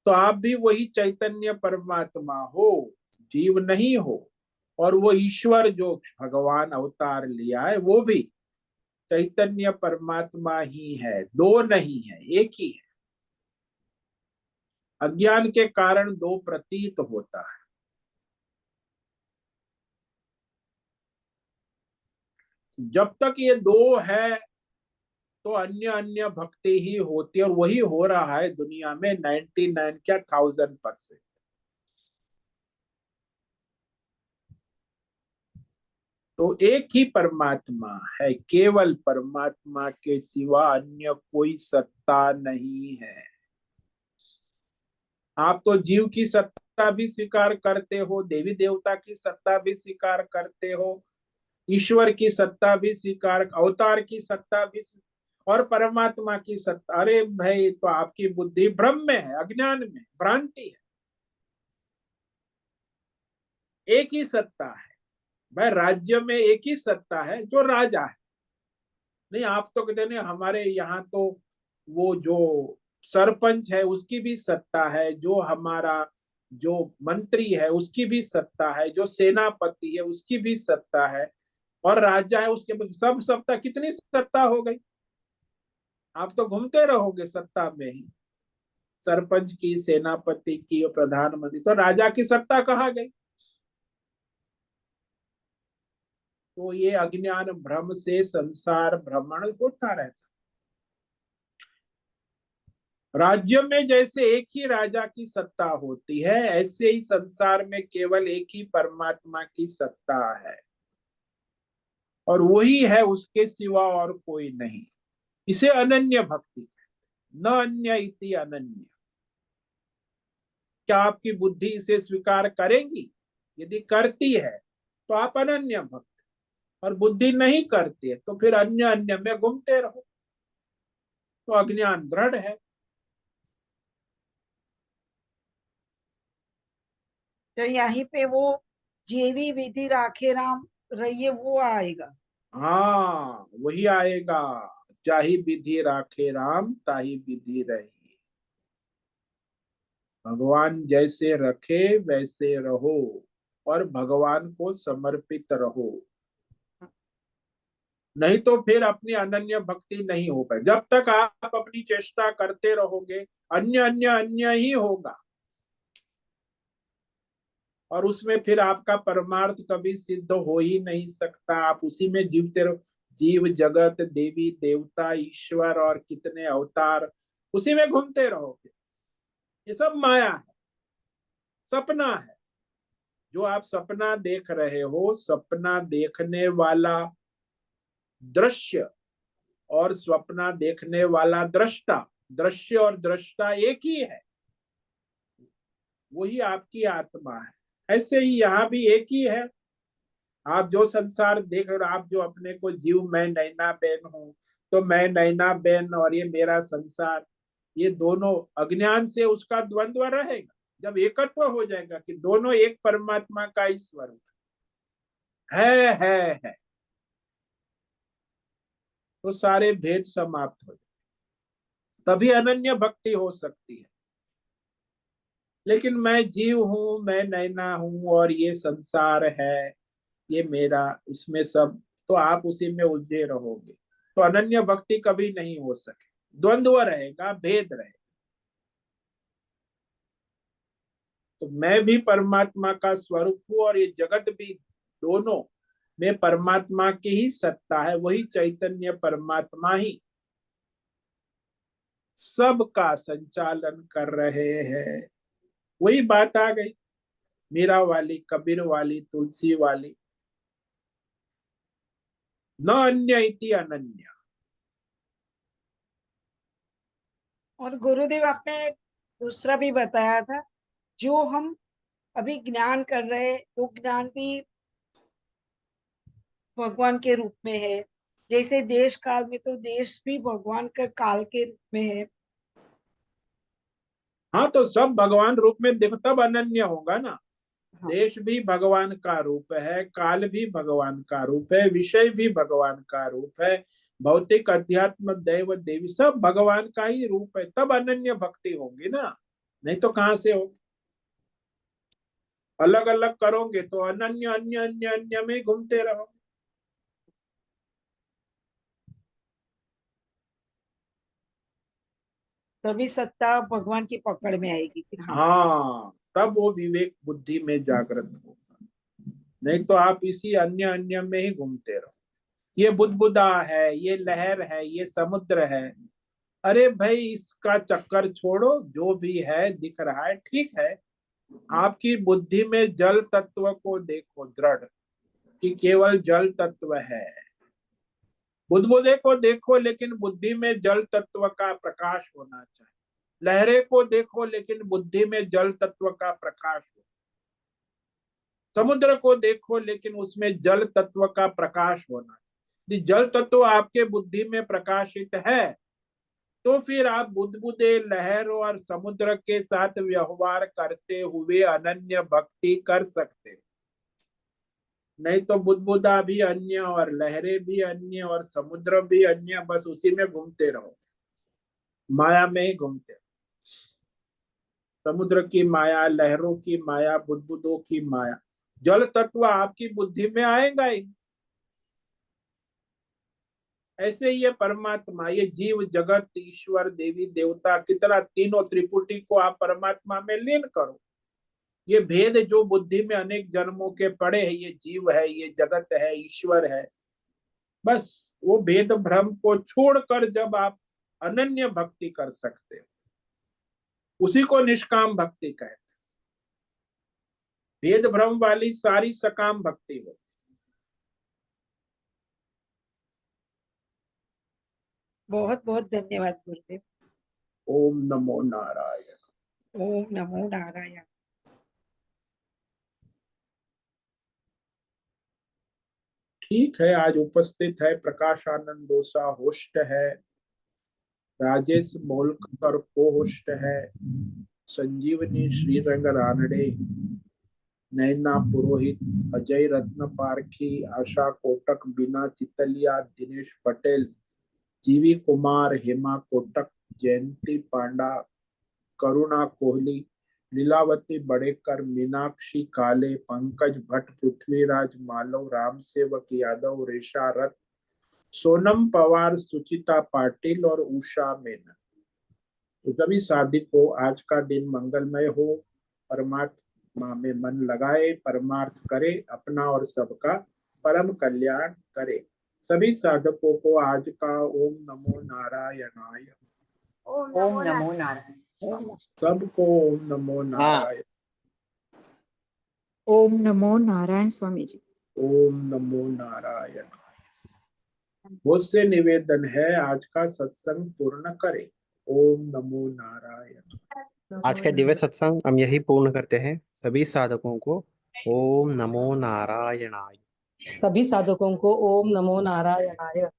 तो आप भी वही चैतन्य परमात्मा हो, जीव नहीं हो। और वो ईश्वर जो भगवान अवतार लिया है वो भी चैतन्य परमात्मा ही है, दो नहीं है, एक ही है। अज्ञान के कारण दो प्रतीत होता है। जब तक ये दो है तो अन्य अन्य भक्ति ही होती है, और वही हो रहा है दुनिया में 99 क्या 1000%। तो एक ही परमात्मा है, केवल परमात्मा के सिवा अन्य कोई सत्ता नहीं है। आप तो जीव की सत्ता भी स्वीकार करते हो, देवी देवता की सत्ता भी स्वीकार करते हो, ईश्वर की सत्ता भी स्वीकार, अवतार की सत्ता भी और परमात्मा की सत्ता। अरे भाई, तो आपकी बुद्धि भ्रम में है, अज्ञान में, भ्रांति है। एक ही सत्ता है भाई। राज्य में एक ही सत्ता है, जो राजा है। नहीं, आप तो कहते नहीं, हमारे यहाँ तो वो जो सरपंच है उसकी भी सत्ता है, जो हमारा जो मंत्री है उसकी भी सत्ता है, जो सेनापति है उसकी भी सत्ता है, और राजा है उसके सब सत्ता। कितनी सत्ता हो गई? आप तो घूमते रहोगे सत्ता में ही। सरपंच की, सेनापति की और प्रधानमंत्री, तो राजा की सत्ता कहाँ गई? तो ये अज्ञान भ्रम से संसार भ्रमण होता रहता। राज्य में जैसे एक ही राजा की सत्ता होती है, ऐसे ही संसार में केवल एक ही परमात्मा की सत्ता है, और वही है, उसके सिवा और कोई नहीं। इसे अनन्य भक्ति, न अन्य इति अनन्य। क्या आपकी बुद्धि इसे स्वीकार करेगी? यदि करती है तो आप अनन्य भक्त, और बुद्धि नहीं करती है तो फिर अन्य अन्य में घूमते रहो। तो अज्ञान दृढ़ है। तो यहीं पे वो जेवी विधि राखे राम रहिए वो आएगा। हाँ, वही आएगा। जाही विधि राखे राम ताही विधि रही। भगवान जैसे रखे वैसे रहो और भगवान को समर्पित रहो, नहीं तो फिर अपनी अनन्य भक्ति नहीं हो पाए। जब तक आप अपनी चेष्टा करते रहोगे अन्य अन्य अन्य ही होगा, और उसमें फिर आपका परमार्थ कभी सिद्ध हो ही नहीं सकता। आप उसी में जीवते रहो, जीव जगत देवी देवता ईश्वर और कितने अवतार, उसी में घूमते रहोगे। ये सब माया है, सपना है। जो आप सपना देख रहे हो, सपना देखने वाला दृश्य और स्वप्न देखने वाला दृष्टा, दृश्य और दृष्टा एक ही है, वही आपकी आत्मा है। ऐसे ही यहाँ भी एक ही है। आप जो संसार देख रहे हो, आप जो अपने को जीव मैं नैना बेन हूं, तो मैं नैना बेन और ये मेरा संसार, ये दोनों अज्ञान से उसका द्वंद्व रहेगा। जब एकत्व हो जाएगा कि दोनों एक परमात्मा का ही स्वरूप है, तो सारे भेद समाप्त हो जाए, तभी अनन्य भक्ति हो सकती है। लेकिन मैं जीव हूं, मैं नैना हूं और ये संसार है, ये मेरा, उसमें सब, तो आप उसी में उलझे रहोगे, तो अनन्य भक्ति कभी नहीं हो सके, द्वंद्व रहेगा, भेद रहेगा। तो मैं भी परमात्मा का स्वरूप हूं और ये जगत भी, दोनों में परमात्मा की ही सत्ता है। वही चैतन्य परमात्मा ही सबका संचालन कर रहे हैं। वही बात आ गई मीरा वाली, कबीर वाली, तुलसी वाली, न अन्य इति अनन्य। और गुरुदेव आपने दूसरा भी बताया था, जो हम अभी ज्ञान कर रहे हैं वो ज्ञान भी भगवान के रूप में है। जैसे देश काल में तो देश भी भगवान का काल के रूप में है। हाँ, तो सब भगवान रूप में देखो तब अनन्य होगा ना। हाँ, देश भी भगवान का रूप है, काल भी भगवान का रूप है, विषय भी भगवान का रूप है, भौतिक अध्यात्म दैव देवी सब भगवान का ही रूप है, तब अनन्य भक्ति होगी ना, नहीं तो कहाँ से होगी। अलग अलग करोगे तो अनन्य अन्य अन्य अन्य में घूमते रहोगे। तभी सत्ता भगवान की पकड़ में आएगी कि हाँ। हाँ, तब वो विवेक बुद्धि में जागृत होगा, नहीं तो आप इसी अन्य अन्य में ही घूमते रहो। ये बुदबुदा है, ये लहर है, ये समुद्र है, अरे भाई इसका चक्कर छोड़ो, जो भी है दिख रहा है ठीक है। आपकी बुद्धि में जल तत्व को देखो दृढ़, कि केवल जल तत्व है। बुदबुदे को देखो लेकिन बुद्धि में जल तत्व का प्रकाश होना चाहिए। लहरे को देखो लेकिन बुद्धि में जल तत्व का प्रकाश हो। समुद्र को देखो लेकिन उसमें जल तत्व का प्रकाश होना चाहिए। जल तत्व आपके बुद्धि में प्रकाशित है, तो फिर आप बुदबुदे लहर और समुद्र के साथ व्यवहार करते हुए अनन्य भक्ति कर सकते हो। नहीं तो बुदबुदा भी अन्य और लहरें भी अन्य और समुद्र भी अन्य, बस उसी में घूमते रहो, माया में ही घूमते रहो। समुद्र की माया, लहरों की माया, बुदबुदों की माया, जल तत्व आपकी बुद्धि में आएगा ही। ऐसे ही ये परमात्मा, ये जीव जगत ईश्वर देवी देवता की तरह तीनों त्रिपुटी को आप परमात्मा में लीन करो। ये भेद जो बुद्धि में अनेक जन्मों के पड़े हैं, ये जीव है, ये जगत है, ईश्वर है, बस वो भेद भ्रम को छोड़कर जब आप अनन्य भक्ति कर सकते हो, उसी को निष्काम भक्ति कहते हैं। भेद भ्रम वाली सारी सकाम भक्ति हो। बहुत बहुत धन्यवाद गुरुदेव। ओम नमो नारायण। ओम नमो नारायण। ठीक है, आज उपस्थित है प्रकाश आनंद दोसा, होस्ट है राजेश मोलकर, को होस्ट है संजीवनी श्रीरंग रानडे, नैना पुरोहित, अजय रत्न पारखी, आशा कोटक, बीना चितलिया, दिनेश पटेल, जीवी कुमार, हेमा कोटक, जयंती पांडा, करुणा कोहली, लीलावती बड़ेकर, मीनाक्षी काले, पंकज भट्ट, पृथ्वीराज मालव, राम सेवक यादव, रेशा रथ, सोनम पवार, सुचिता पाटिल और उषा मेनन। तो सभी शादी को आज का दिन मंगलमय हो, परमात्मा में मन लगाए, परमार्थ करे, अपना और सबका परम कल्याण करे। सभी साधकों को आज का ओम नमो नारायणाय, ओम नमो नारायण। सबको ओम नमो नारायण, ओम नमो नारायण स्वामी जी। ओम नमो नारायण। मुझसे निवेदन है आज का सत्संग पूर्ण करे। ओम नमो नारायण। आज का दिव्य सत्संग हम यही पूर्ण करते हैं। सभी साधकों को ओम नमो नारायणाय। सभी साधकों को ओम नमो नारायणाय।